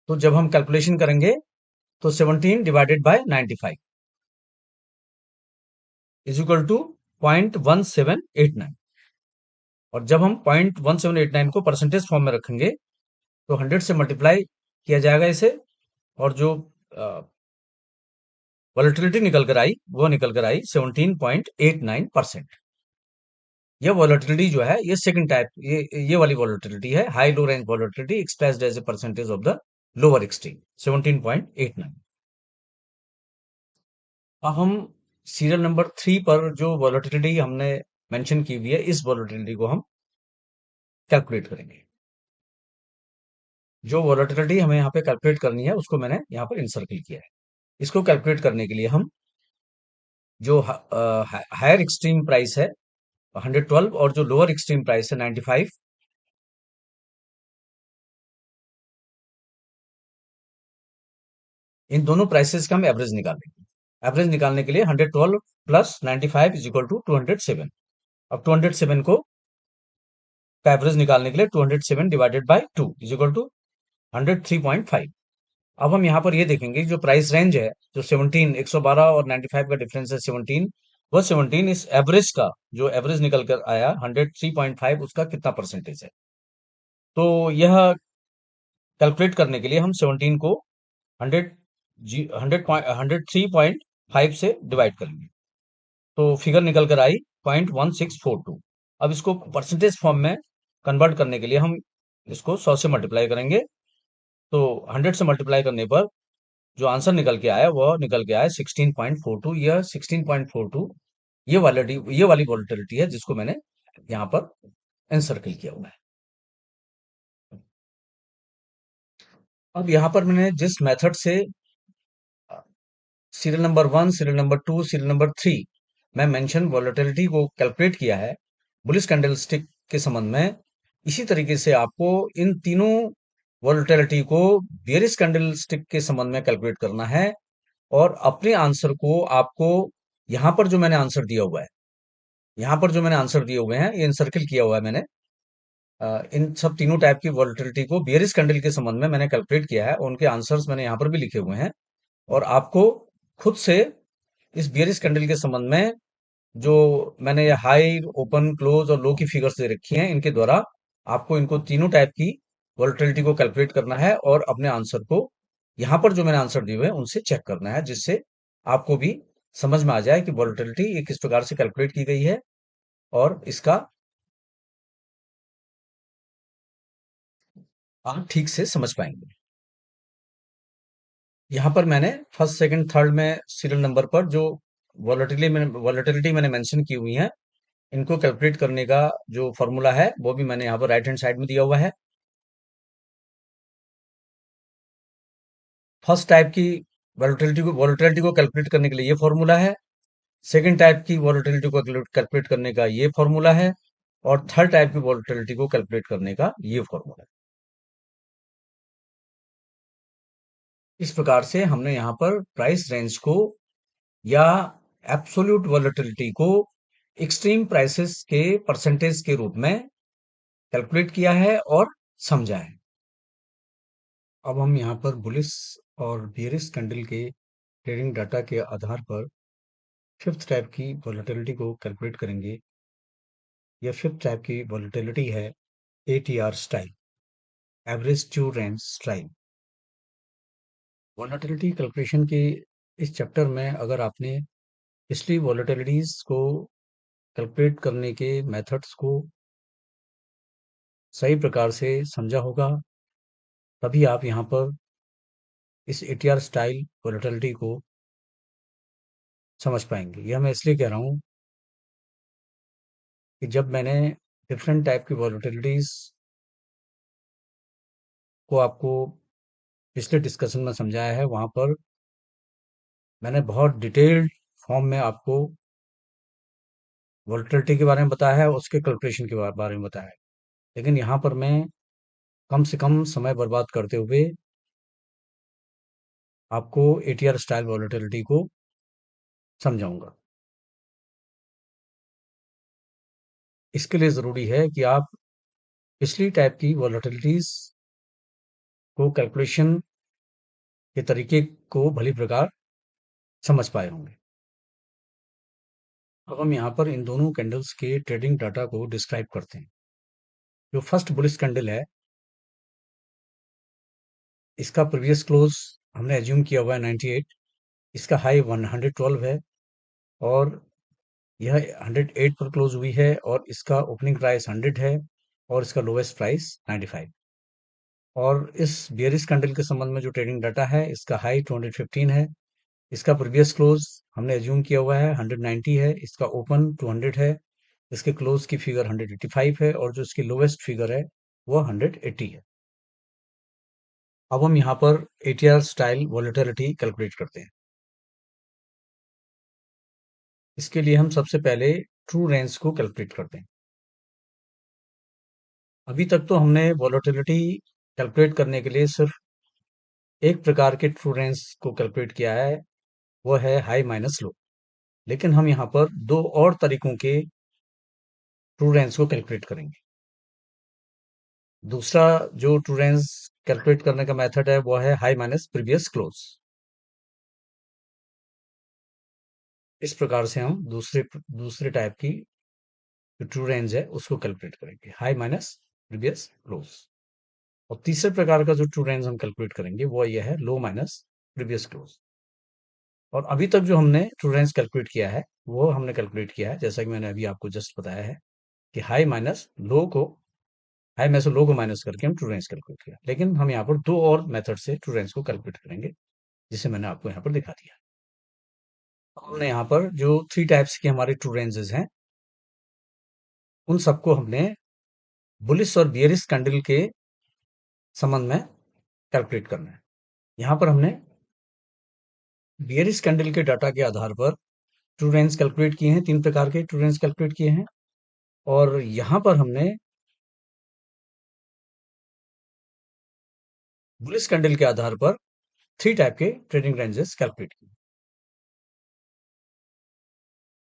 तो जब हम कैलकुलेशन करेंगे तो 17 divided by 95 is equal to 0.1789। और जब हम 0.1789 को परसेंटेज फॉर्म में रखेंगे तो 100 से मल्टीप्लाई किया जाएगा इसे, और जो वॉलेटिलिटी निकल कर आई वो निकल कर आई 17.89%। ये वॉलेटिलिटी जो है ये सेकंड टाइप, ये वाली वॉलेटिलिटी है, high low range volatility expressed as a percentage of the lower extreme 17.89। अब हम सीरियल नंबर 3 पर जो वॉलेटिलिटी हमने मेंशन की हुई है, इस वॉलेटिलिटी को हम कैलकुलेट करेंगे। जो वॉलेटिलिटी हमें यहाँ पे कैलकुलेट करनी है उसको मैंने यहाँ पर इंसर्किल किया है। इसको कैलकुलेट करने के लिए हम जो हायर एक्सट्रीम प्राइस है 112 और जो लोअर एक्सट्रीम प्राइस है 95, इन दोनों प्राइसेस का हम एवरेज निकालेंगे। एवरेज निकालने के लिए 112 प्लस 95 इज इक्वल टू 207। अब 207 को का एवरेज निकालने के लिए 207 divided by 2 is equal to 103.5। अब हम यहाँ पर ये देखेंगे जो प्राइस रेंज है, जो 17 112 और 95 का डिफरेंस है 17, वह 17 इस एवरेज का जो एवरेज निकल कर आया 103.5 उसका कितना परसेंटेज है। तो यह कैलकुलेट करने के लिए हम 17 को 100 103.5 से डिवाइड करेंगे तो फिगर निकल कर आई 0.1642। अब इसको परसेंटेज फॉर्म में कन्वर्ट करने के लिए हम इसको 100 से मल्टीप्लाई करेंगे तो 100 से मल्टीप्लाई करने पर जो आंसर निकल के आया वह निकल के आया 16.42। यह 16.42 ये वाली वॉलेटिलिटी है जिसको मैंने यहाँ पर एनसर्किल किया हुआ है। अब यहाँ पर मैंने जिस मेथड से serial number 1, serial number 2, serial number 3 मैं मेंशन वॉलेटिलिटी को कैलकुलेट किया है बुलिश कैंडलस्टिक के संबंध में, इसी तरीके से आपको इन तीनों वॉलेटिलिटी को बेयरिश कैंडलस्टिक के संबंध में कैलकुलेट करना है। और अपने आंसर को आपको यहाँ पर जो मैंने आंसर दिया हुआ है, यहाँ पर जो मैंने आंसर दिए हुए हैं ये इनसर्किल किया हुआ है मैंने। इन सब तीनों टाइप की वॉलेटिलिटी को बेयरिश कैंडल के संबंध में मैंने कैलकुलेट किया है, उनके आंसर्स मैंने यहाँ पर भी लिखे हुए हैं। और आपको खुद से इस बियरिश कैंडल के संबंध में जो मैंने ये हाई ओपन क्लोज और लो की फिगर्स दे रखी हैं, इनके द्वारा आपको इनको तीनों टाइप की वॉलेटिलिटी को कैलकुलेट करना है और अपने आंसर को यहाँ पर जो मैंने आंसर दिए हुए हैं उनसे चेक करना है, जिससे आपको भी समझ में आ जाए कि वॉलेटिलिटी ये किस प्रकार से कैलकुलेट की गई है और इसका आप ठीक से समझ पाएंगे। यहाँ पर मैंने फर्स्ट सेकंड थर्ड में सीरियल नंबर पर जो वॉलेटिलिटी मैंने मेंशन की हुई है, इनको कैलकुलेट करने का जो फॉर्मूला है वो भी मैंने यहाँ पर राइट हैंड साइड में दिया हुआ है। फर्स्ट टाइप की वॉलेटिलिटी को कैलकुलेट करने के लिए ये फॉर्मूला है। सेकंड टाइप की वॉलेटिलिटी को कैलकुलेट करने का ये फॉर्मूला है। और थर्ड टाइप की वॉलेटिलिटी को कैलकुलेट करने का ये फॉर्मूला है। इस प्रकार से हमने यहाँ पर प्राइस रेंज को या एब्सोल्यूट वॉलेटिलिटी को एक्सट्रीम प्राइसेस के परसेंटेज के रूप में कैलकुलेट किया है और समझा है। अब हम यहाँ पर बुलिश और बियरिश कैंडल के ट्रेडिंग डाटा के आधार पर फिफ्थ टाइप की वॉलेटिलिटी को कैलकुलेट करेंगे। यह फिफ्थ टाइप की वॉलेटिलिटी है ATR style, average to range style. Volatility calculation के इस चैप्टर में अगर आपने पिछली वॉलेटिलिटीज को कैलकुलेट करने के मेथड्स को सही प्रकार से समझा होगा, तभी आप यहाँ पर इस एटीआर स्टाइल वॉलेटिलिटी को समझ पाएंगे। यह मैं इसलिए कह रहा हूँ कि जब मैंने डिफरेंट टाइप की वॉलेटिलिटीज को आपको पिछले डिस्कशन में समझाया है, वहाँ पर मैंने बहुत डिटेल्ड फॉर्म में आपको वॉलेटिलिटी के बारे में बताया है, उसके कैलकुलेशन के बारे में बताया है। लेकिन यहाँ पर मैं कम से कम समय बर्बाद करते हुए आपको एटीआर स्टाइल वॉलेटिलिटी को समझाऊंगा। इसके लिए ज़रूरी है कि आप पिछली टाइप की वॉलेटिलिटीज को कैलकुलेशन के तरीके को भली प्रकार समझ पाए होंगे। अब हम यहाँ पर इन दोनों कैंडल्स के ट्रेडिंग डाटा को डिस्क्राइब करते हैं। जो फर्स्ट बुलिश कैंडल है, इसका प्रीवियस क्लोज हमने एज्यूम किया हुआ है 98, इसका हाई 112 है और यह 108 पर क्लोज हुई है और इसका ओपनिंग प्राइस 100 है और इसका लोएस्ट प्राइस 95। और इस बियरिश कैंडल के संबंध में जो ट्रेडिंग डाटा है, इसका हाई 215 है, इसका प्रीवियस क्लोज हमने एज्यूम किया हुआ है 190 है, इसका ओपन 200 है, इसके क्लोज की फिगर 185 है और जो इसकी लोएस्ट फिगर है वो 180 है। अब हम यहाँ पर एटीआर स्टाइल वॉलेटिलिटी कैलकुलेट करते हैं। इसके लिए हम सबसे पहले ट्रू रेंज को कैलकुलेट करते हैं। अभी तक तो हमने वॉलेटिलिटी कैलकुलेट करने के लिए सिर्फ एक प्रकार के ट्रू रेंज को कैलकुलेट किया है, वो है हाई माइनस लो। लेकिन हम यहाँ पर दो और तरीकों के ट्रू रेंज को कैलकुलेट करेंगे। दूसरा जो ट्रू रेंज कैलकुलेट करने का मेथड है वो है हाई माइनस प्रीवियस क्लोज। इस प्रकार से हम दूसरे टाइप की जो ट्रू रेंज है उसको कैलकुलेट करेंगे, हाई माइनस प्रीवियस क्लोज। और तीसरे प्रकार का जो ट्रू रेंज हम कैलकुलेट करेंगे वो ये है लो माइनस प्रीवियस क्लोज। और अभी तक जो हमने ट्रू रेंज कैलकुलेट किया है वो हमने कैलकुलेट किया है जैसा कि मैंने अभी आपको जस्ट बताया है कि हाई में से लो को माइनस करके हम ट्रू रेंज कैलकुलेट किया। लेकिन हम यहाँ पर दो और मेथड से ट्रू रेंज को कैलकुलेट करेंगे, जिसे मैंने आपको यहाँ पर दिखा दिया। हमने यहाँ पर जो थ्री टाइप्स की हमारी ट्रू रेंजेस हैं, उन सबको हमने बुलिश और बियरिश कैंडल के संबंध में कैलकुलेट करना है। यहाँ पर हमने बियरिश कैंडल के डाटा के आधार पर ट्रू रेंज कैलकुलेट किए हैं, तीन प्रकार के ट्रू रेंज कैलकुलेट किए हैं। और यहाँ पर हमने बुलिश कैंडल के आधार पर थ्री टाइप के ट्रेडिंग रेंजेस कैलकुलेट किए।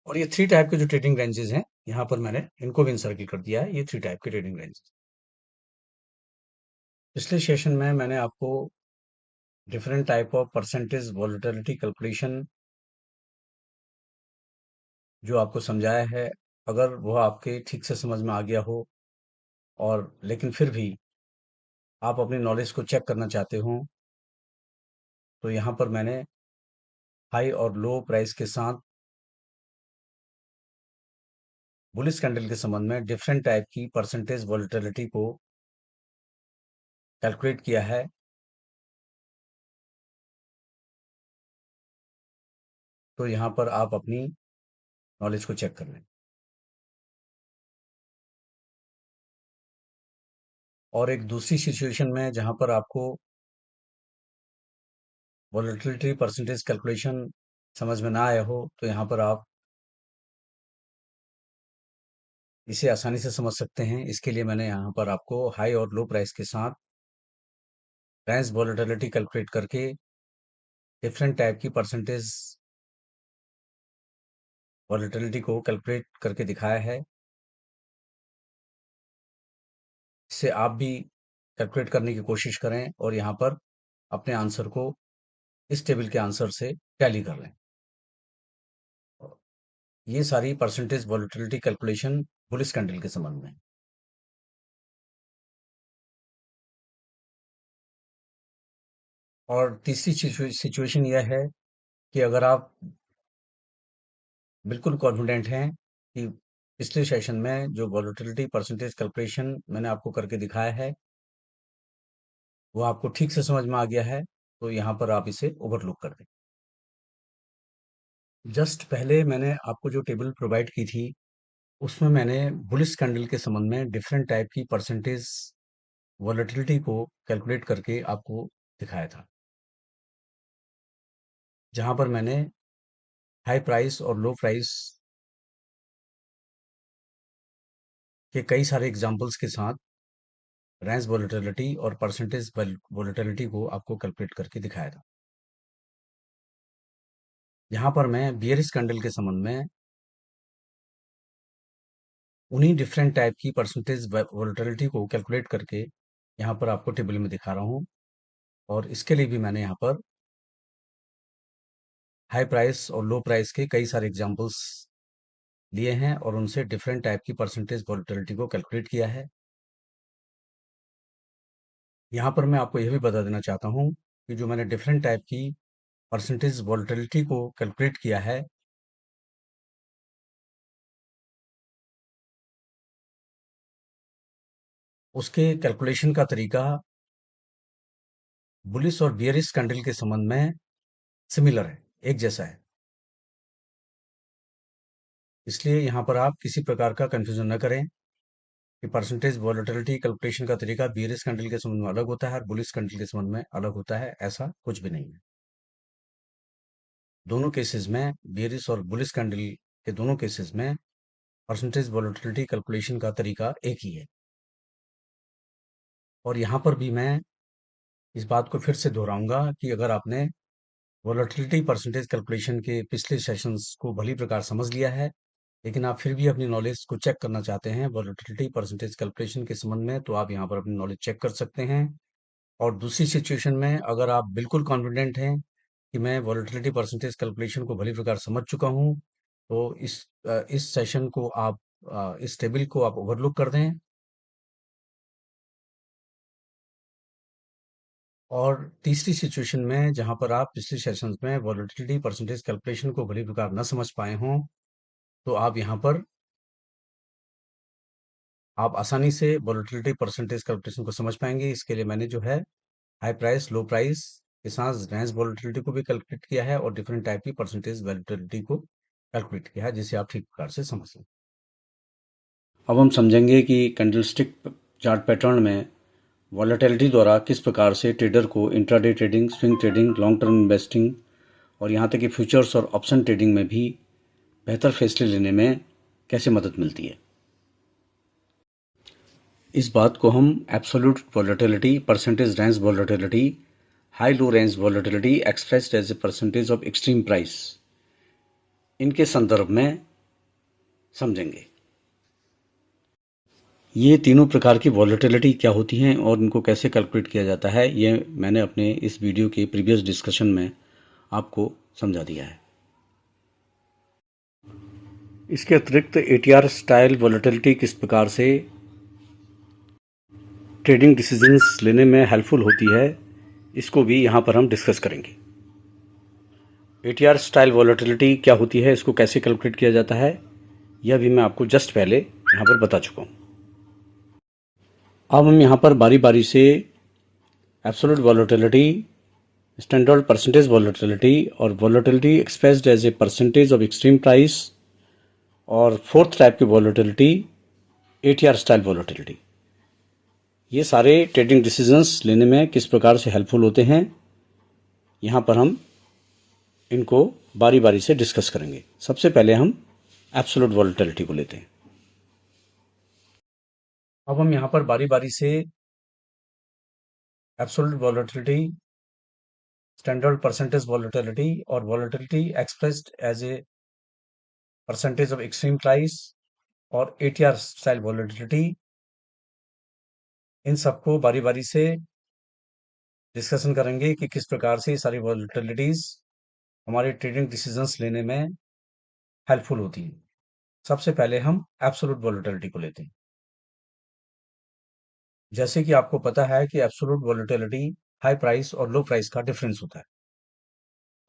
और ये थ्री टाइप के जो ट्रेडिंग रेंजेस हैं, यहाँ पर मैंने इनको भी इंसर्कल कर दिया है, ये थ्री टाइप के ट्रेडिंग रेंजेस। पिछले सेशन में मैंने आपको different type of percentage volatility calculation जो आपको समझाया है, अगर वो आपके ठीक से समझ में आ गया हो और लेकिन फिर भी आप अपनी नॉलेज को चेक करना चाहते हो, तो यहाँ पर मैंने हाई और लो प्राइस के साथ बुलिश कैंडल के संबंध में डिफरेंट टाइप की परसेंटेज वॉलेटिलिटी को कैलकुलेट किया है। तो यहाँ पर आप अपनी नॉलेज को चेक कर लें। और एक दूसरी सिचुएशन में जहाँ पर आपको वॉलेटिलिटी परसेंटेज कैलकुलेशन समझ में ना आया हो, तो यहाँ पर आप इसे आसानी से समझ सकते हैं। इसके लिए मैंने यहाँ पर आपको हाई और लो प्राइस के साथ रेंज वॉलेटिलिटी कैलकुलेट करके डिफरेंट टाइप की परसेंटेज वॉलेटिलिटी को कैलकुलेट करके दिखाया है। इससे आप भी कैलकुलेट करने की कोशिश करें और यहाँ पर अपने आंसर को इस टेबल के आंसर से टैली कर लें। ये सारी percentage volatility calculation bullish candle के संबंध में। और तीसरी सिचुएशन यह है कि अगर आप बिल्कुल कॉन्फिडेंट हैं कि पिछले सेशन में जो वॉलेटिलिटी परसेंटेज कैलकुलेशन मैंने आपको करके दिखाया है वो आपको ठीक से समझ में आ गया है, तो यहाँ पर आप इसे ओवरलुक कर दें। जस्ट पहले मैंने आपको जो टेबल प्रोवाइड की थी उसमें मैंने बुलिश कैंडल के संबंध में डिफरेंट टाइप की परसेंटेज वॉलेटिलिटी को कैलकुलेट करके आपको दिखाया था, जहां पर मैंने हाई प्राइस और लो प्राइस के कई सारे एग्जांपल्स के साथ रेंज वॉलेटिलिटी और परसेंटेज वॉलेटिलिटी को आपको कैलकुलेट करके दिखाया था। यहाँ पर मैं बियरिश कैंडल के संबंध में उन्हीं डिफरेंट टाइप की परसेंटेज वॉलेटिलिटी को कैलकुलेट करके यहाँ पर आपको टेबल में दिखा रहा हूँ। और इसके लिए भी मैंने यहाँ पर हाई प्राइस और लो प्राइस के कई सारे एग्जांपल्स लिए हैं और उनसे डिफरेंट टाइप की परसेंटेज वॉलेटिलिटी को कैलकुलेट किया है। यहाँ पर मैं आपको यह भी बता देना चाहता हूँ कि जो मैंने डिफरेंट टाइप की परसेंटेज वॉलेटिलिटी को कैलकुलेट किया है उसके कैलकुलेशन का तरीका बुलिश और बियरिश कैंडल के संबंध में सिमिलर है, एक जैसा है। इसलिए यहाँ पर आप किसी प्रकार का कंफ्यूजन न करें कि परसेंटेज वॉलेटिलिटी कैलकुलेशन का तरीका बियरिश कैंडल के संबंध में अलग होता है और बुलिश कैंडल के संबंध में अलग होता है, ऐसा कुछ भी नहीं है। दोनों केसेस में बियरिश और बुलिश कैंडल के दोनों केसेस में परसेंटेज वॉलेटिलिटी कैलकुलेशन का तरीका एक ही है। और यहाँ पर भी मैं इस बात को फिर से दोहराऊंगा कि अगर आपने वॉलेटिलिटी परसेंटेज कैलकुलेशन के पिछले सेशंस को भली प्रकार समझ लिया है, लेकिन आप फिर भी अपनी नॉलेज को चेक करना चाहते हैं वॉलेटिलिटी परसेंटेज कैलकुलेशन के संबंध में, तो आप यहाँ पर अपनी नॉलेज चेक कर सकते हैं। और दूसरी सिचुएशन में अगर आप बिल्कुल कॉन्फिडेंट हैं कि मैं वॉलेटिलिटी परसेंटेज कैलकुलेशन को भली प्रकार समझ चुका हूँ, तो इस सेशन को आप इस टेबल को आप ओवरलुक कर दें। और तीसरी सिचुएशन में जहां पर आप पिछले सेशंस में वॉलेटिलिटी परसेंटेज कैलकुलेशन को भली प्रकार न समझ पाए हों, तो आप यहाँ पर आप आसानी से वॉलेटिलिटी परसेंटेज कैलकुलेशन को समझ पाएंगे। इसके लिए मैंने जो है हाई प्राइस लो प्राइस के साथ रेंज वॉलेटिलिटी को भी कैलकुलेट किया है और डिफरेंट टाइप की परसेंटेज वॉलेटिलिटी को कैलकुलेट किया है, जिसे आप ठीक प्रकार से समझ लें। अब हम समझेंगे कि कैंडलस्टिक चार्ट पैटर्न में वॉलेटिलिटी द्वारा किस प्रकार से ट्रेडर को intraday trading, swing trading, long term investing और यहाँ तक कि फ्यूचर्स और ऑप्शन ट्रेडिंग में भी बेहतर फैसले लेने में कैसे मदद मिलती है। इस बात को हम absolute volatility, percentage range volatility, high low range volatility expressed as a percentage of extreme price, इनके संदर्भ में समझेंगे। ये तीनों प्रकार की वॉलेटिलिटी क्या होती हैं और इनको कैसे कैलकुलेट किया जाता है, ये मैंने अपने इस वीडियो के प्रीवियस डिस्कशन में आपको समझा दिया है। इसके अतिरिक्त एटीआर स्टाइल वॉलेटिलिटी किस प्रकार से ट्रेडिंग डिसीजंस लेने में हेल्पफुल होती है, इसको भी यहाँ पर हम डिस्कस करेंगे। एटीआर स्टाइल वॉलेटिलिटी क्या होती है, इसको कैसे कैलकुलेट किया जाता है, यह भी मैं आपको जस्ट पहले यहाँ पर बता चुका हूँ। अब हम यहाँ पर बारी बारी से absolute volatility standard percentage volatility और volatility expressed as a percentage of extreme price, और फोर्थ टाइप की वॉलेटिलिटी एटीआर स्टाइल वॉलेटिलिटी। ये सारे ट्रेडिंग डिसीजंस लेने में किस प्रकार से हेल्पफुल होते हैं, यहाँ पर हम इनको बारी बारी से डिस्कस करेंगे। सबसे पहले हम एब्सोल्यूट वॉलेटिलिटी को लेते हैं। अब हम यहाँ पर बारी बारी से absolute volatility, standard percentage volatility और volatility expressed as a percentage of extreme price और एटीआर स्टाइल वॉलेटिलिटी, इन सबको बारी बारी से डिस्कशन करेंगे कि किस प्रकार से ये सारी वॉलेटिलिटीज हमारे ट्रेडिंग डिसीजंस लेने में हेल्पफुल होती हैं। सबसे पहले हम एब्सोल्यूट वॉलेटिलिटी को लेते हैं। जैसे कि आपको पता है कि एब्सोल्यूट वॉलेटिलिटी हाई प्राइस और लो प्राइस का डिफरेंस होता है।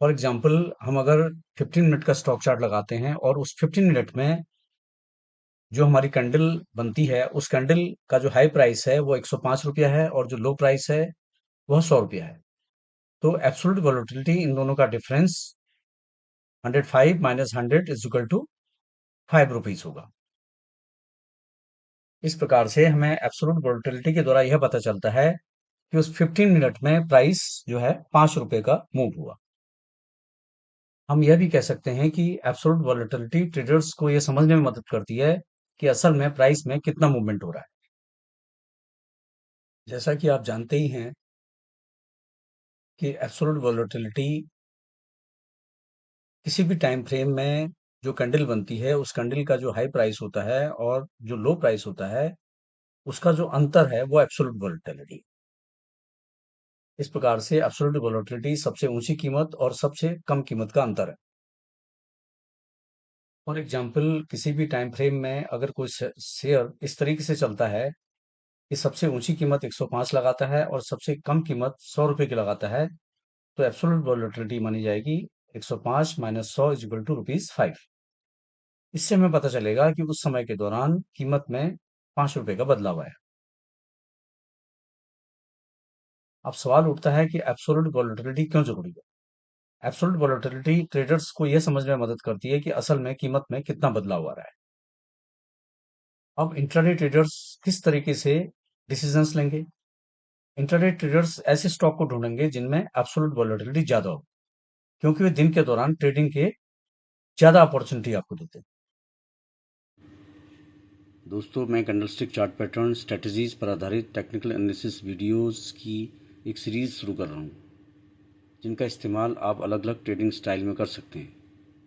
फॉर एग्जांपल, हम अगर 15 मिनट का स्टॉक चार्ट लगाते हैं और उस 15 मिनट में जो हमारी कैंडल बनती है, उस कैंडल का जो हाई प्राइस है वो 105 रुपया है और जो लो प्राइस है वह 100 रुपया है। तो एब्सोल्यूट वॉलेटिलिटी इन दोनों का difference 105 minus 100 is equal to 5 rupees होगा। इस प्रकार से हमें एब्सोल्यूट वॉलेटिलिटी के द्वारा यह पता चलता है कि उस 15 मिनट में प्राइस जो है 5 रुपए का मूव हुआ। हम यह भी कह सकते हैं कि एब्सोल्यूट वॉलेटिलिटी ट्रेडर्स को यह समझने में मदद करती है कि असल में प्राइस में कितना मूवमेंट हो रहा है। जैसा कि आप जानते ही हैं कि एब्सोल्यूट वॉलेटिलिटी किसी भी टाइम फ्रेम में जो कैंडल बनती है, उस कैंडल का जो हाई प्राइस होता है और जो लो प्राइस होता है, उसका जो अंतर है वो एब्सोल्यूट वॉलेटिलिटी। इस प्रकार से एब्सोल्यूट वॉलेटिलिटी सबसे ऊंची कीमत और सबसे कम कीमत का अंतर है। फॉर एग्जाम्पल, किसी भी टाइम फ्रेम में अगर कोई शेयर इस तरीके से चलता है कि सबसे ऊंची कीमत 105 लगाता है और सबसे कम कीमत 100 रुपए की लगाता है, तो एब्सोल्यूट वॉलेटिलिटी मानी जाएगी 105 माइनस 100 इज इक्वल टू ₹5। इससे हमें पता चलेगा कि उस समय के दौरान कीमत में 5 रुपए का बदलाव आया। अब सवाल उठता है कि एब्सोल्यूट वॉलेटिलिटी क्यों जरूरी है। एब्सोल्यूट वॉलेटिलिटी ट्रेडर्स को यह समझने में मदद करती है कि असल में कीमत में कितना बदलाव आ रहा है। अब इंट्राडे ट्रेडर्स किस तरीके से डिसीजंस लेंगे। इंट्राडे ट्रेडर्स ऐसे स्टॉक को ढूंढेंगे जिनमें एब्सोल्यूट वॉलेटिलिटी ज्यादा हो, क्योंकि वे दिन के दौरान ट्रेडिंग के ज्यादा अपॉर्चुनिटी आपको देते हैं। दोस्तों, मैं कैंडलस्टिक चार्ट पैटर्न स्ट्रेटजीज पर आधारित टेक्निकल एनालिसिस वीडियोस की एक सीरीज़ शुरू कर रहा हूँ, जिनका इस्तेमाल आप अलग अलग ट्रेडिंग स्टाइल में कर सकते हैं।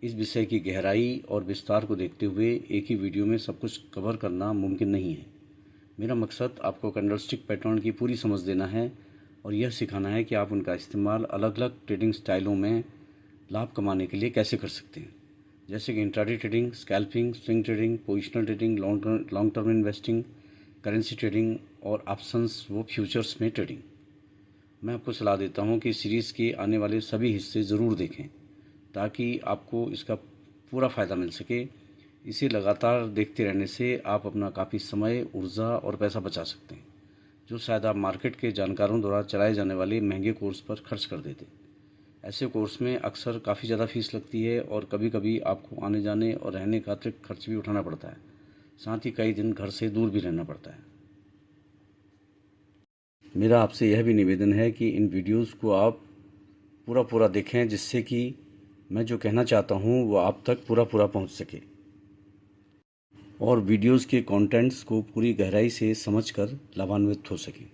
इस विषय की गहराई और विस्तार को देखते हुए एक ही वीडियो में सब कुछ कवर करना मुमकिन नहीं है। मेरा मकसद आपको कैंडलस्टिक पैटर्न की पूरी समझ देना है और यह सिखाना है कि आप उनका इस्तेमाल अलग अलग ट्रेडिंग स्टाइलों में लाभ कमाने के लिए कैसे कर सकते हैं, जैसे कि intraday trading, scalping, swing trading, positional trading, long term investing, currency trading और ऑप्शंस व फ्यूचर्स में ट्रेडिंग। मैं आपको सलाह देता हूं कि सीरीज़ के आने वाले सभी हिस्से ज़रूर देखें ताकि आपको इसका पूरा फ़ायदा मिल सके। इसे लगातार देखते रहने से आप अपना काफ़ी समय, ऊर्जा और पैसा बचा सकते हैं, जो शायद आप मार्केट के जानकारों द्वारा चलाए जाने वाले महंगे कोर्स पर खर्च कर देते। ऐसे कोर्स में अक्सर काफ़ी ज़्यादा फीस लगती है और कभी कभी आपको आने जाने और रहने का अतिरिक्त खर्च भी उठाना पड़ता है। साथ ही कई दिन घर से दूर भी रहना पड़ता है। मेरा आपसे यह भी निवेदन है कि इन वीडियोस को आप पूरा देखें, जिससे कि मैं जो कहना चाहता हूँ वो आप तक पूरा पहुँच सके और वीडियोस के कंटेंट्स को पूरी गहराई से समझकर लाभान्वित हो सकें।